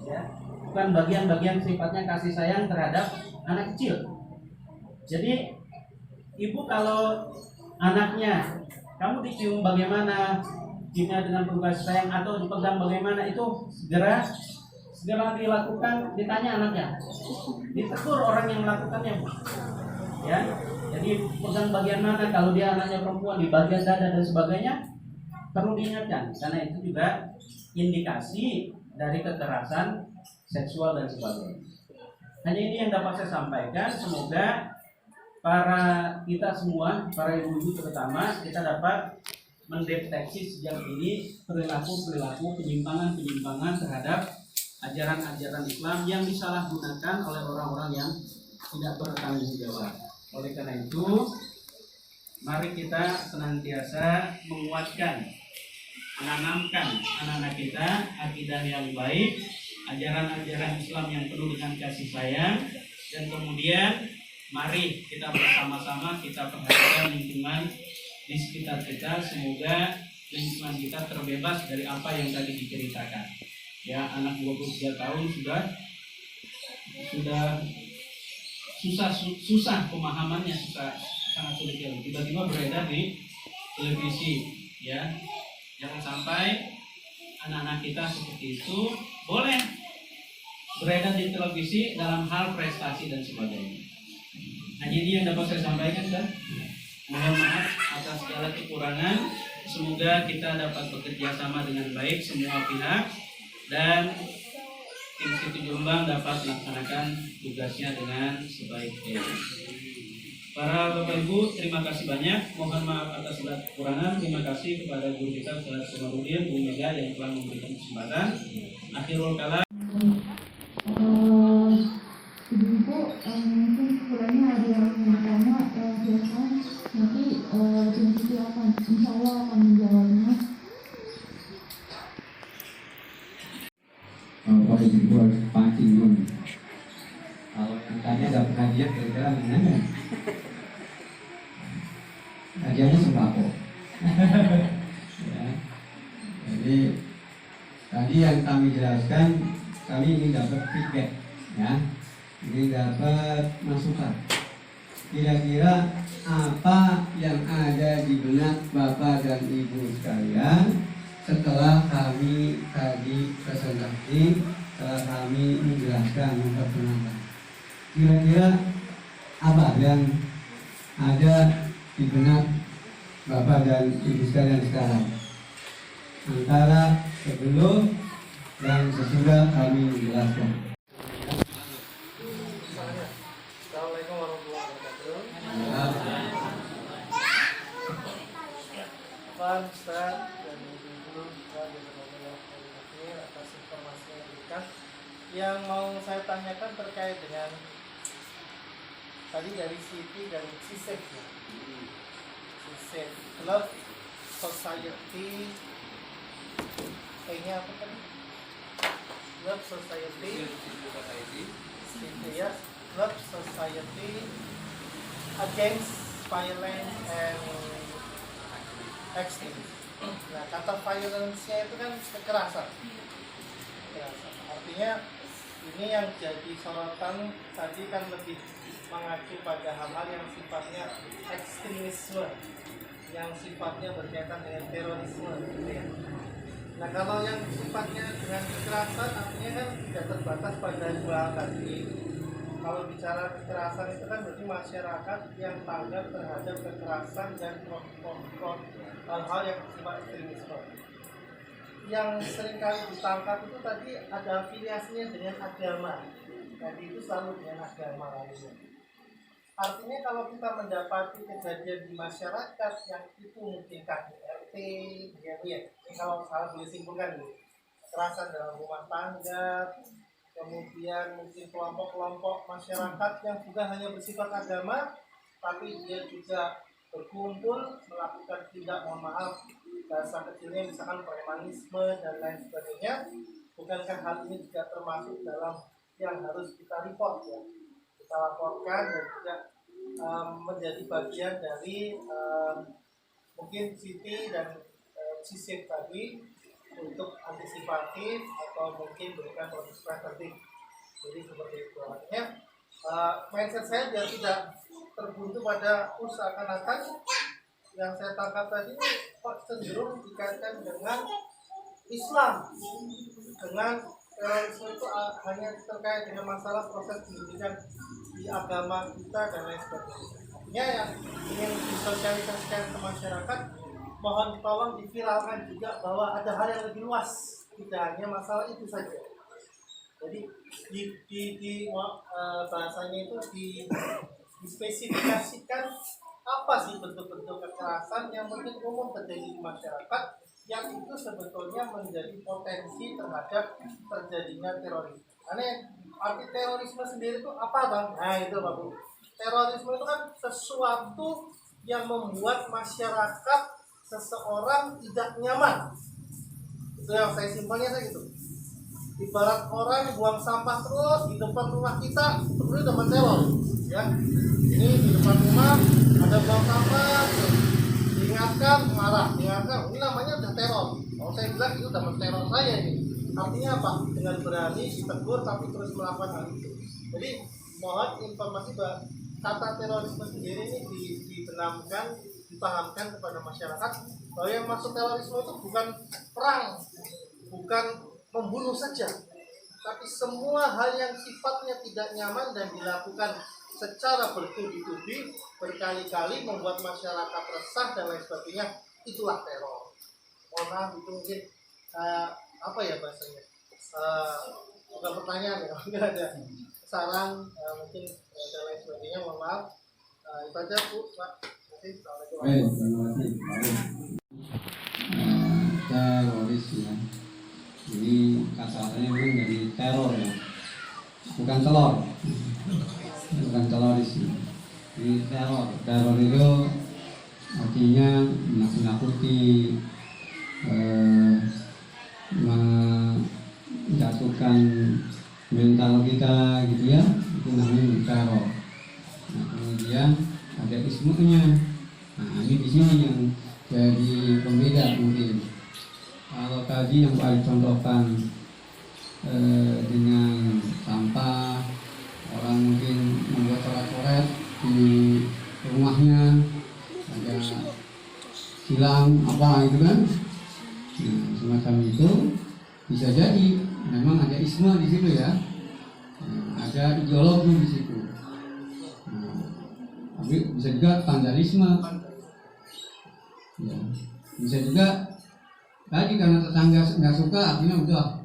ya. Bukan bagian-bagian sifatnya kasih sayang terhadap anak kecil. Jadi ibu kalau anaknya kamu dicium bagaimana, ciumnya dengan penuh kasih sayang atau dipegang bagaimana, itu segera dilakukan, ditanya anaknya, ditegur orang yang melakukannya, ya. Jadi pegang bagian mana, kalau dia anaknya perempuan di bagian dada dan sebagainya, perlu diingatkan karena itu juga indikasi dari kekerasan seksual dan sebagainya. Hanya ini yang dapat saya sampaikan. Semoga kita semua, para ibu-ibu terutama, kita dapat mendeteksi sejak dini perilaku-perilaku penyimpangan terhadap ajaran-ajaran Islam yang disalahgunakan oleh orang-orang yang tidak bertanggung jawab. Oleh karena itu, mari kita senantiasa menguatkan, menanamkan anak-anak kita akidah yang baik, ajaran-ajaran Islam yang penuh dengan kasih sayang, dan kemudian mari kita bersama-sama kita perhatikan lingkungan di sekitar kita, semoga lingkungan kita terbebas dari apa yang tadi diceritakan. Ya, anak 23 tahun sudah susah pemahamannya, sangat sulit ya. Tiba-tiba beredar di televisi, ya. Jangan sampai anak-anak kita seperti itu. Boleh beredar di televisi dalam hal prestasi dan sebagainya. Nah, jadi yang dapat saya sampaikan kan, mohon maaf atas segala kekurangan. Semoga kita dapat bekerja sama dengan baik semua pihak dan tim Situ Jombang dapat melaksanakan tugasnya dengan sebaik-baiknya. Para Bapak Ibu, terima kasih banyak. Mohon maaf atas segala kekurangan. Terima kasih kepada guru kita Ustaz Komarudin, Bu Mega yang telah memberikan kesempatan. Akhirul kalam. Ibu-ibu, mungkin sekiranya ada yang mau tanya, silakan. Nanti tim Siti akan, insya Allah akan menjawabnya. Kalau ibu harus pancing dulu. Kalau yang tanya dapat hadiah kira-kira mana? Hadiahnya sembako. Ya. Jadi tadi yang kami jelaskan, kami ingin dapat feedback, ya, ingin dapat masukan. Kira-kira apa yang ada di benak Bapak dan Ibu sekalian setelah kami tadi presentasi, setelah kami menjelaskan, memperkenalkan. Kira-kira apa yang ada di benak Bapak dan Ibu sekalian sekarang antara sebelum dan sesudah kami menjelaskan. Assalamualaikum warahmatullahi wabarakatuh. Pak Ustaz dan Ibu atas informasi yang diberikan. Yang mau saya tanyakan terkait dengan tadi dari Siti dan CISEF ya. CISEF Love Society. Kayaknya apa tadi? Love Society. Gitu ya. Love Society Against Violence and Extremism. Nah, kata violence-nya itu kan kekerasan. Artinya ini yang jadi sorotan tadi kan lebih mengacu pada hal-hal yang sifatnya ekstremisme, yang sifatnya berkaitan dengan terorisme, gitu ya. Nah, kalau yang sifatnya dengan kekerasan artinya kan tidak terbatas pada dua tadi. Kalau bicara kekerasan itu kan berarti masyarakat yang tanggap terhadap kekerasan dan hal-hal yang bersifat ekstremisme. Yang seringkali ditangkap itu tadi ada afiliasinya dengan agama. Tadi itu selalu dengan agama lainnya. Artinya kalau kita mendapati kejadian di masyarakat yang itu mungkin KDRT, ya, kalau salah boleh simpulkan nih, kekerasan dalam rumah tangga, kemudian mungkin kelompok-kelompok masyarakat yang bukan hanya bersifat agama, tapi dia juga berkumpul melakukan tindak, mohon maaf bahasa kecilnya misalkan premanisme dan lain sebagainya. Bukankah hal ini juga termasuk dalam yang harus kita report ya, kita laporkan dan juga menjadi bagian dari mungkin Siti dan CISEF tadi untuk antisipatif atau mungkin berikan proses preventif. Jadi seperti itu. Artinya mindset saya biar tidak terbuntu pada seakan-akan yang saya tangkap tadi kok cenderung dikaitkan dengan Islam, dengan terorisme itu hanya terkait dengan masalah proses pendidikan di agama kita dan lain sebagainya. Artinya yang ingin disosialisasikan ke masyarakat, mohon tolong diviralkan juga bahwa ada hal yang lebih luas, tidak hanya masalah itu saja. Jadi di bahasanya itu dispesifikasikan apa sih bentuk-bentuk kekerasan yang mungkin umum terjadi di masyarakat yang itu sebetulnya menjadi potensi terhadap terjadinya terorisme. Karena arti terorisme sendiri itu apa, Bang? Nah itu Pak Bu. Terorisme itu kan sesuatu yang membuat masyarakat seseorang tidak nyaman. Itu yang saya simpelnya saya gitu. Ibarat orang buang sampah terus di depan rumah kita, itu udah menteror, ya. Ini di depan rumah ada bom sampah, diingatkan marah, diingatkan, ini namanya udah teror. Kalau saya bilang itu udah teror saya ini. Artinya apa? Dengan berani ditegur tapi terus melakukan hal itu. Jadi mohon informasi bahwa kata terorisme sendiri ini dibenamkan, dipahamkan kepada masyarakat bahwa yang masuk terorisme itu bukan perang, bukan membunuh saja, tapi semua hal yang sifatnya tidak nyaman dan dilakukan secara bertubi-tubi, berkali-kali membuat masyarakat resah dan lain sebagainya, itulah teror. Mohon maaf itu mungkin apa ya bahasanya? Bukan pertanyaan ya, mungkin ada saran mungkin dan lain sebagainya. Mohon maaf. Itu aja Bu, Pak. Assalamualaikum. Baik, terima kasih. Teroris ya. Jadi kata-katanya memang dari teror ya, bukan telur, bukan teroris ya. Jadi teror itu artinya menakut-nakuti, menjatuhkan mental kita gitu ya, itu namanya teror. Nah, kemudian ada ismunya. Nah, ini di sini yang jadi pembeda mungkin. Kalau tadi yang paling contohkan dengan sampah, orang mungkin membuat coret-coret di rumahnya, ada silang apa gitu kan. Nah, semacam itu bisa jadi memang ada isme di situ ya. Nah, ada ideologi di situ. Nah, tapi bisa juga vandalisme. Ya, bisa juga tadi karena tetangga nggak suka, akhirnya udah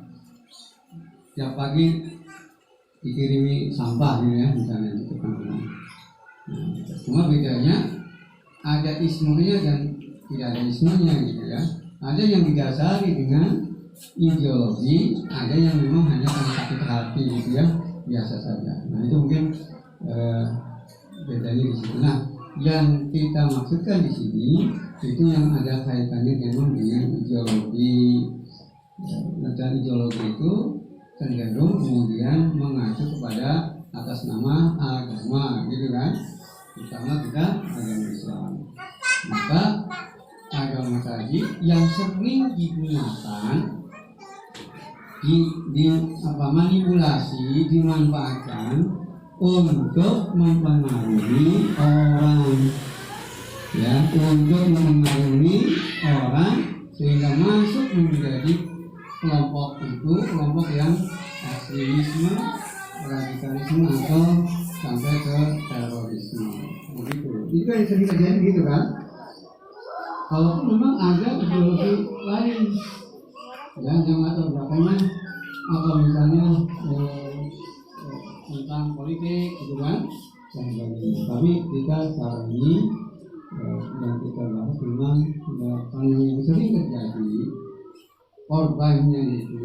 tiap pagi dikirimi sampah gitu ya, misalnya di depan rumah. Nah, cuma bedanya ada ismunya dan tidak ada ismunya gitu ya. Ada yang didasari dengan ideologi, ada yang memang hanya karena sakit hati gitu ya, biasa saja. Nah itu mungkin bedanya di situ. Nah yang kita maksudkan di sini itu yang ada kaitannya memang dengan ideologi. Dan ideologi itu cenderung kemudian mengacu kepada atas nama agama gitu kan, terutama kita agama Islam. Maka agama tadi yang sering digunakan manipulasi, dimanfaatkan untuk mempengaruhi orang ya, untuk mempengaruhi orang sehingga masuk menjadi kelompok itu, kelompok yang ekstremisme, radikalisme atau sampai ke terorisme begitu. Itu kan sering terjadi gitu kan. Kalaupun memang ada ideologi lain ya, yang latar belakangnya apa misalnya tentang politik gitu kan, dan sebagainya. Tapi kita saat ini yang kita bahas memang yang sering terjadi, korbannya itu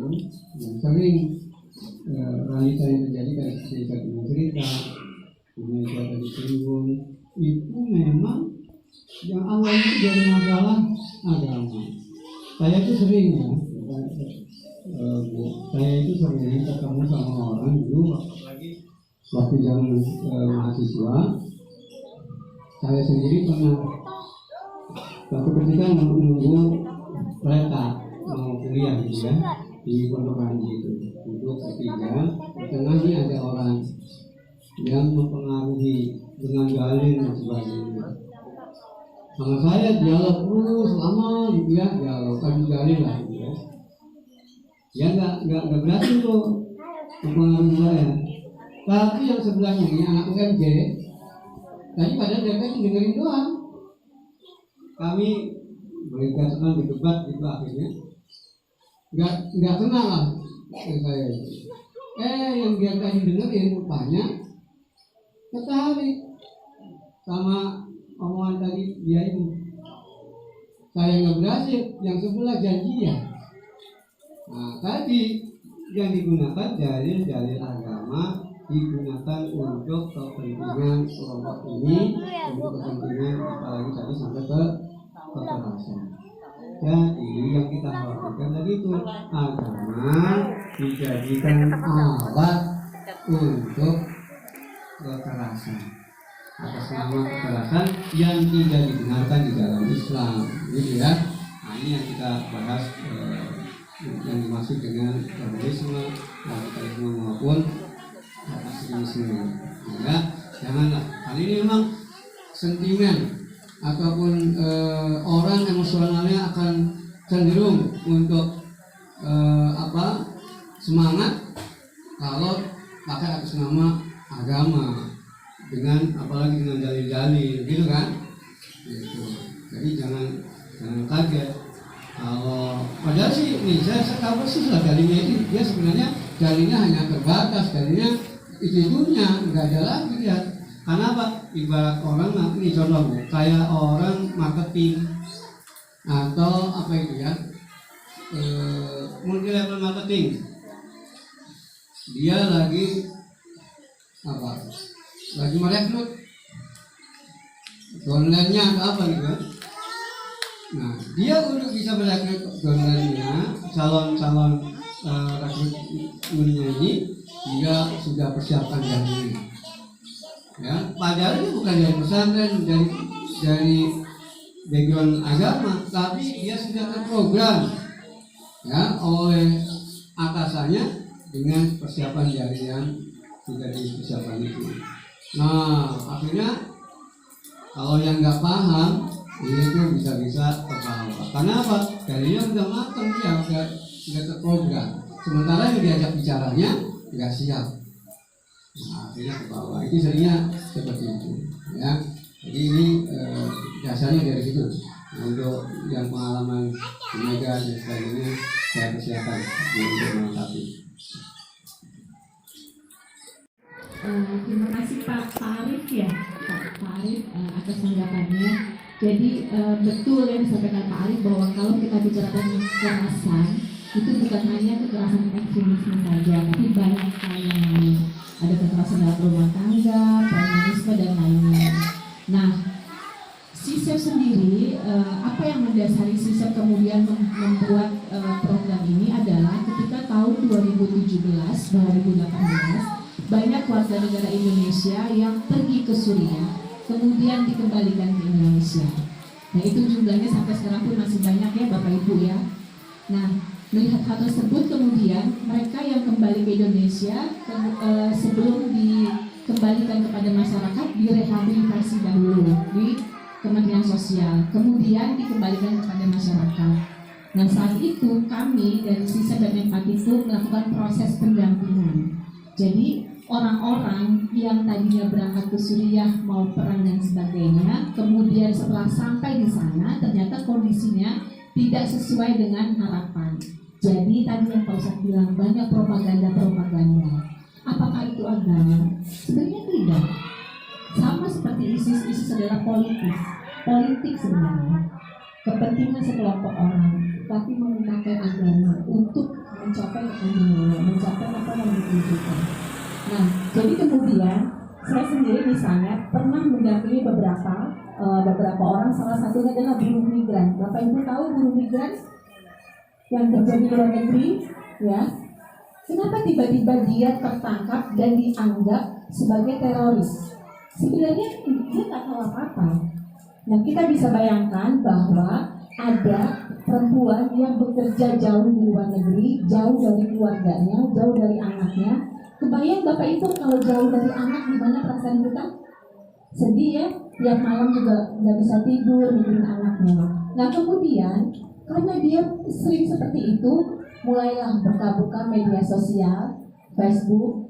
yang sering realita yang terjadi dari cerita cerita Indonesia tadi singgung itu memang yang awal itu dari masalah agama. Saya itu sering ya, saya itu sering ketemu sama orang dulu waktu zaman mahasiswa. Saya sendiri pernah suatu ketika menunggu kereta mau kuliah gitu ya di Pondok Ranji itu, duduk ketiga, di tengahnya ada orang yang mempengaruhi dengan dalil dan sebagainya. Sama saya dialog terus lama gitu ya, dialog kan dalil lah gitu ya. Ya nggak berhasil tuh mempengaruhi saya. Tapi yang sebelahnya ini anak UMJ, tadi padahal mereka itu dengerin doang. Kami berdebat berdebat gitu akhirnya nggak kenal lah saya. Yang dia tadi dengerin rupanya tertarik sama omongan tadi dia ini. Saya nggak berhasil, yang sebelah janjian. Nah tadi yang digunakan dalil-dalil agama digunakan untuk kepentingan kelompok ini, untuk kepentingan apalagi tadi sampai ke kekerasan. Jadi yang kita khawatirkan tadi itu agama dijadikan alat untuk kekerasan. atas nama kekerasan yang tidak dibenarkan di dalam Islam, gitu ya. Nah, ini yang kita bahas yang dimaksud dengan terorisme, radikalisme maupun ekstremisme. Ya, janganlah. Kali ini memang sentimen ataupun orang emosionalnya akan cenderung untuk semangat kalau pakai atas nama agama, dengan apalagi dengan dalil-dalil, gitu kan? Gitu. Jadi jangan kaget kalau padahal sih nih saya tahu sih sudah dalilnya itu dia sebenarnya dalilnya hanya terbatas, dalilnya itu-itunya nggak ada lagi ya. Karena apa? Ibarat orang, ini contoh kayak orang marketing atau apa itu ya, multi level marketing, dia lagi merekrut downline-nya atau apa gitu kan. Nah, dia untuk bisa merekrut downline-nya, calon rekrutmennya ini, dia sudah persiapkan dari ya, padahal itu bukan dari pesantren, dari background agama, tapi dia sudah terprogram ya oleh atasannya dengan persiapan dari yang sudah dipersiapkan itu. Nah, akhirnya kalau yang nggak paham itu bisa terbawa. Karena apa? Darinya udah matang, dia udah terprogram. Sementara yang diajak bicaranya nggak siap. Nah, akhirnya ke bawah. Itu seringnya seperti itu, ya. Jadi ini dasarnya dari situ. Untuk yang pengalaman Mega dan sebagainya, saya persiapkan untuk melengkapi. Terima kasih Pak Arif ya, Pak Arif atas tanggapannya. Jadi betul yang disampaikan Pak Arif bahwa kalau kita bicara tentang kekerasan itu bukan hanya kekerasan ekstremisme saja, tapi banyak hal yang lain. Ada kekerasan dalam rumah tangga, feminisme dan lainnya. Nah, SISEP sendiri, apa yang mendasari SISEP kemudian membuat program ini adalah ketika tahun 2017-2018 banyak warga negara Indonesia yang pergi ke Suriah, kemudian dikembalikan ke Indonesia. Nah, itu jumlahnya sampai sekarang pun masih banyak ya Bapak Ibu ya. Nah, melihat hal tersebut kemudian mereka yang kembali ke Indonesia sebelum dikembalikan kepada masyarakat direhabilitasi dahulu di Kementerian Sosial, kemudian dikembalikan kepada masyarakat. Nah, saat itu kami dari SISEP dan Empati itu melakukan proses pendampingan. Jadi orang-orang yang tadinya berangkat ke Suriah mau perang dan sebagainya, kemudian setelah sampai di sana ternyata kondisinya tidak sesuai dengan harapan. Jadi tadi yang Pak Ustadz bilang banyak propaganda. Apakah itu agama? Sebenarnya tidak. Sama seperti ISIS adalah politik sebenarnya. Kepentingan sekelompok orang, tapi menggunakan agama untuk mencapai apa yang ditujukan. Nah, jadi kemudian saya sendiri misalnya pernah mendampingi beberapa orang, salah satunya adalah buruh migran. Bapak Ibu tahu buruh migran yang kerja di luar negeri, ya? Kenapa tiba-tiba dia tertangkap dan dianggap sebagai teroris? Sebenarnya dia tak tahu apa-apa. Nah, kita bisa bayangkan bahwa ada perempuan yang bekerja jauh di luar negeri, jauh dari keluarganya, jauh dari anaknya. Kebayang Bapak Ibu kalau jauh dari anak, gimana perasaan kita? Sedih ya, tiap malam juga nggak bisa tidur mikirin anaknya. Nah, kemudian karena dia sering seperti itu, mulailah buka-buka media sosial, Facebook,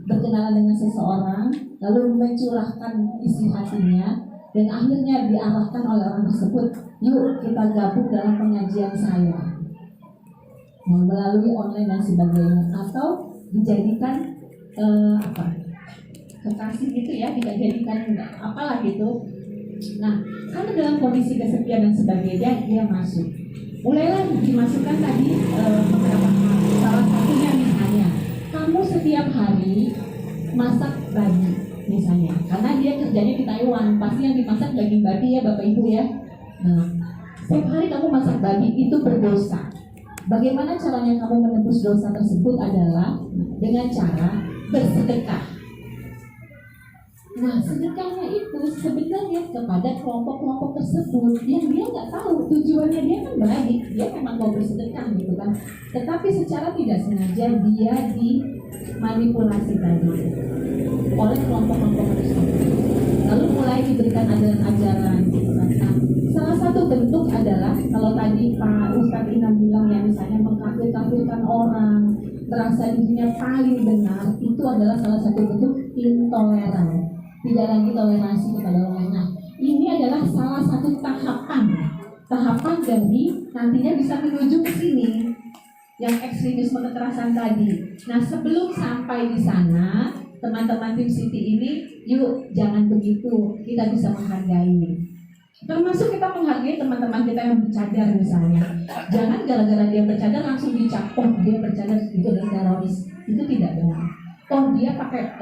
berkenalan dengan seseorang, lalu mencurahkan isi hatinya, dan akhirnya diarahkan oleh orang tersebut, yuk kita gabung dalam pengajian saya, melalui online dan sebagainya, atau dijadikan kekasih gitu ya, tidak jadikan apalah gitu. Nah, karena dalam kondisi kesepian dan sebagainya, dia masuk. Mulailah dimasukkan tadi beberapa hal. Salah satunya misalnya, kamu setiap hari masak babi misalnya, karena dia kerjanya di Taiwan, pasti yang dimasak daging babi ya Bapak Ibu ya. Nah, setiap hari kamu masak babi itu berdosa. Bagaimana caranya kamu menebus dosa tersebut adalah dengan cara bersedekah. Nah, sedekahnya itu sebenarnya kepada kelompok-kelompok tersebut yang dia nggak tahu tujuannya, dia kan baik, dia memang mau bersedekah gitu kan. Tetapi secara tidak sengaja dia dimanipulasi tadi oleh kelompok-kelompok tersebut. Lalu mulai diberikan ajaran-ajaran gitu kan. Nah, salah satu bentuk adalah kalau tadi Pak Ustadz Inam bilang ya, misalnya mengkafir-kafirkan orang, merasa dirinya paling benar, itu adalah salah satu bentuk intoleran. Tidak lagi toleransi kepada orang lain. Nah, ini adalah salah satu tahapan dari nantinya bisa menuju ke sini, yang ekstremisme kekerasan tadi. Nah, sebelum sampai di sana, teman-teman tim Siti ini, yuk jangan begitu, kita bisa menghargai. Termasuk kita menghargai teman-teman kita yang bercadar misalnya. Jangan gara-gara dia bercadar langsung dicap, oh dia bercadar itu adalah teroris. Itu tidak benar. Oh dia pakai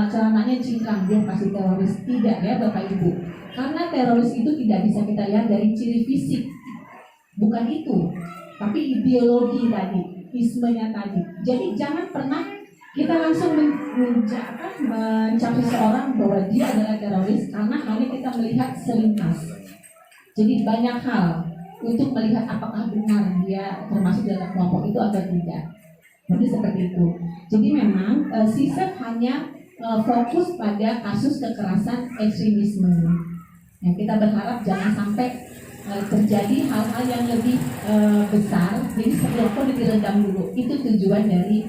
celananya cingkrang, dia pasti teroris. Tidak ya Bapak Ibu. Karena teroris itu tidak bisa kita lihat dari ciri fisik. Bukan itu. Tapi ideologi tadi, ismenya tadi. Jadi jangan pernah kita langsung mencap seseorang bahwa dia adalah teroris karena hanya kita melihat selintas. Jadi banyak hal untuk melihat apakah benar dia termasuk dalam kelompok itu atau tidak. Jadi seperti itu. Jadi memang SISEF hanya fokus pada kasus kekerasan ekstremisme. Nah, kita berharap jangan sampai terjadi hal-hal yang lebih besar. Jadi sebelum diredam dulu. Itu tujuan dari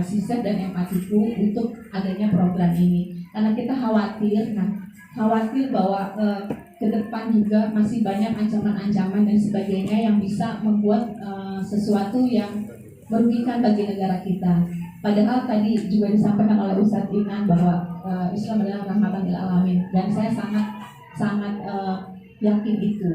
SISEF dan Empatiku untuk adanya program ini. Karena kita khawatir bahwa ke depan juga masih banyak ancaman-ancaman dan sebagainya yang bisa membuat sesuatu yang merugikan bagi negara kita. Padahal tadi juga disampaikan oleh Ustadz Inan bahwa Islam adalah rahmatan lil alamin, dan saya sangat yakin itu.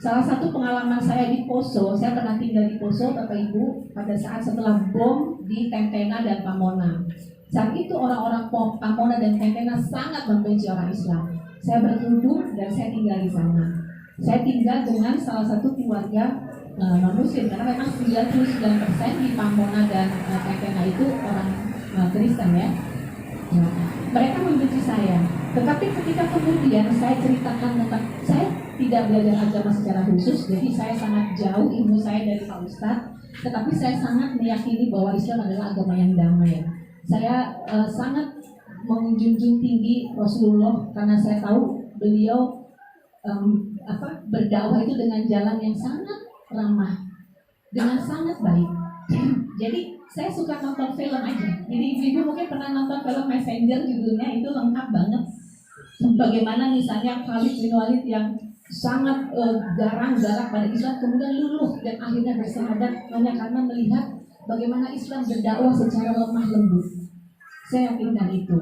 Salah satu pengalaman saya di Poso, saya pernah tinggal di Poso Bapak Ibu pada saat setelah bom di Tentena dan Pamona. Saat itu orang-orang Pamona dan Tentena sangat membenci orang Islam. Saya berkunjung dan saya tinggal di sana. Saya tinggal dengan salah satu keluarga non-muslim, karena memang 99% di Pamona dan Tentena itu orang Kristen ya. Nah, mereka membenci saya. Tetapi ketika kemudian saya ceritakan tentang, saya tidak belajar agama secara khusus, jadi saya sangat jauh ilmu saya dari Pak Ustadz, tetapi saya sangat meyakini bahwa Islam adalah agama yang damai. Saya sangat menjunjung tinggi Rasulullah karena saya tahu beliau berdakwah itu dengan jalan yang sangat ramah, dengan sangat baik. Jadi saya suka nonton film aja. Jadi ibu mungkin pernah nonton film Messenger, judulnya itu lengkap banget. Bagaimana misalnya Khalid bin Walid yang sangat garang pada Islam kemudian luluh dan akhirnya bersyahadat hanya karena melihat bagaimana Islam berdakwah secara lemah lembut. Saya yakinkan itu.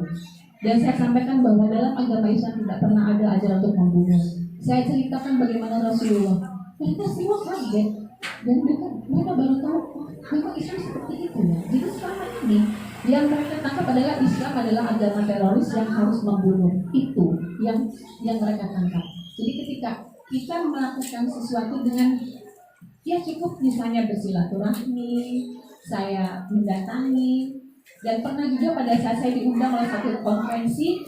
Dan saya sampaikan bahwa dalam agama Islam tidak pernah ada ajaran untuk membunuh. Saya ceritakan bagaimana Rasulullah. Mereka semua kaget dan mereka baru tahu memang Islam seperti itu ya. Jadi selama ini yang mereka tangkap adalah Islam adalah agama teroris yang harus membunuh. Itu yang mereka tangkap. Jadi ketika kita melakukan sesuatu dengan ya cukup misalnya bersilaturahmi, saya mendatangi, dan pernah juga pada saat saya diundang oleh satu konferensi,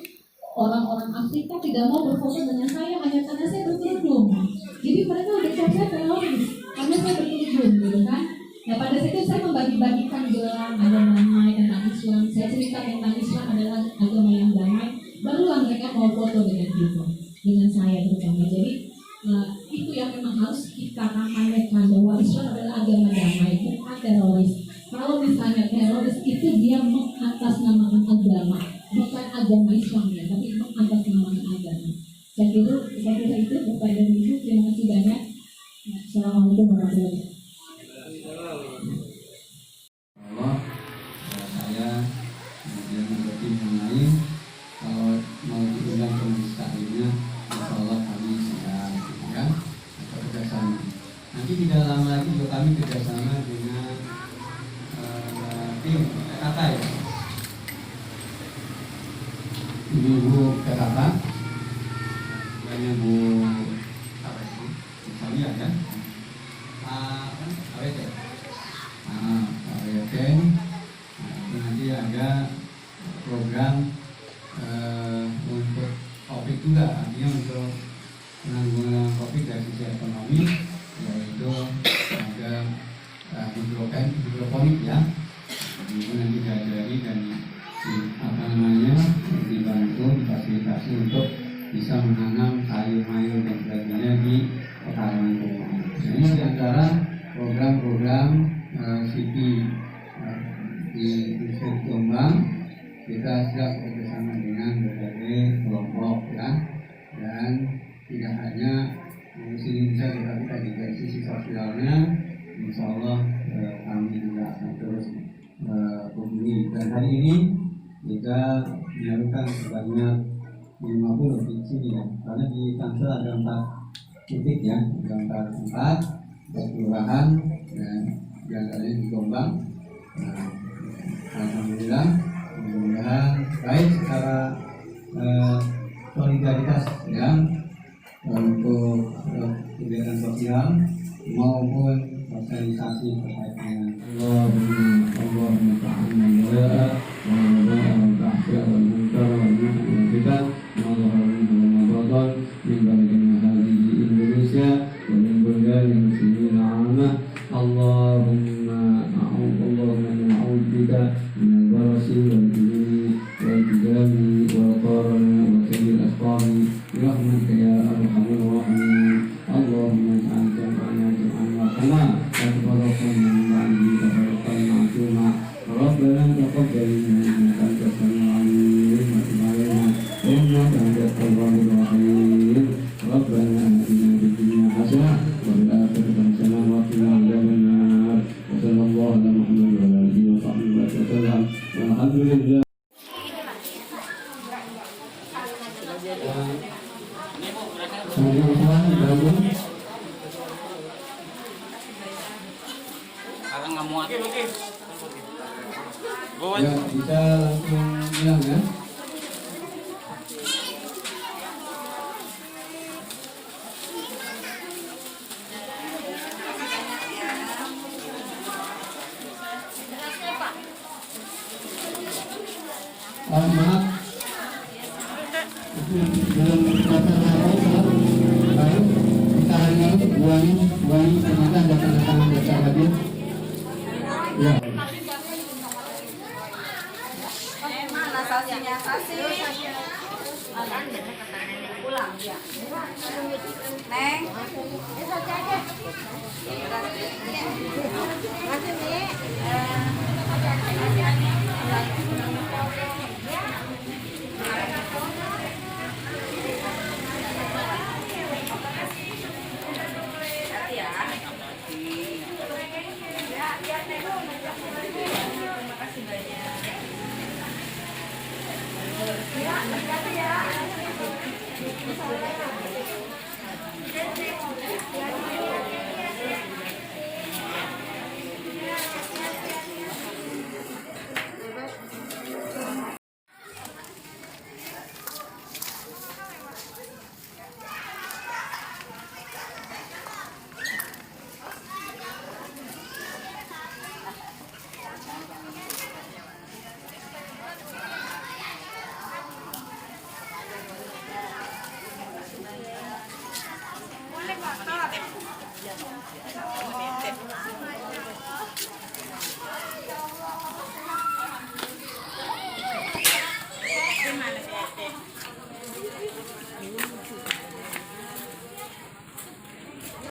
orang-orang Afrika tidak mau berfoto dengan saya hanya karena saya berkerudung. Jadi mereka udah cari saya teroris karena saya berkerudung, gitu kan? Nah pada saat itu saya membagi-bagikan gelang ada damai tentang Islam. Saya cerita tentang Islam adalah agama yang damai. Barulah mereka mau foto dengan kita, dengan saya terutama. Jadi itu yang memang harus kita kampanyekan bahwa Islam adalah agama damai, bukan teroris. Kalau misalnya teroris itu dia mengatasnamakan agama, bukan agama Islam ya, tapi mengatasnamakan agama. Saya kira itu Bapak dan Ibu, terima kasih banyak. Assalamualaikum warahmatullahi wabarakatuh. Allah, saya kemudian juga tim yang lain, kalau mau diundang ke mustahilnya, insya Allah kami siap, ya, atau kerjasama. Nanti tidak lama lagi juga kami kerjasama dengan tim PKK ya. Ibu PKK, banyak Bu apa itu? Salia ya. Awet ya. Awet. Nanti ada program untuk COVID juga, artinya untuk penanggulangan COVID dari sisi ekonomi, yaitu ada hidroponik ya, nanti diajari dan dibantu difasilitasi untuk bisa menanam sayur-mayur dan sebagainya di pekarangan rumah. Nah, ini diantara program-program CP di Institut Jombang. Kita sudah bekerjasama dengan berbagai kelompok ya, dan tidak hanya sini saja, tetapi dari sisi sosialnya, insya Allah kami juga akan terus peduli. Dan hari ini kita menyalurkan sebanyak 50 di sini ya, karena di Tangsel ada 4 titik ya, ada 4 kelurahan dan yang lain di Jombang. Alhamdulillah, mudah-mudahan baik secara solidaritas ya untuk kegiatan sosial maupun sosialisasi terkait dengan Allahumma ta'ala Indonesia dan berbagai muslimin amat. Allahumma na'udzubika min al-barasi wal juni wal jidami wal qarani wa sayyil asqami rahmatika ya arhamar rahimin. Allahumma ij'al jam'ana jam'an marhuma wa tabarrakna min ba'dihi tabarrakan ma'suma. Rabbana taqabbal minna innaka antas samiul 'alim wa tub 'alaina innaka antat tawwabur rahim. Rabbana atina fid dunya hasanah wa fil akhirati hasanah wa qina adzaban nar. Wa sallallahu ala Muhammad wa ala alihi wa sahbihi wa sallam. Walhamdulillah. Sekarang nggak muat. Ya, bisa langsung bilang ya. Maaf, belum baru kita hanya buang ternyata ada tanda tangan dasar hadir. Ya. Mana sasinya? Sasi. Pulang ya. Neng.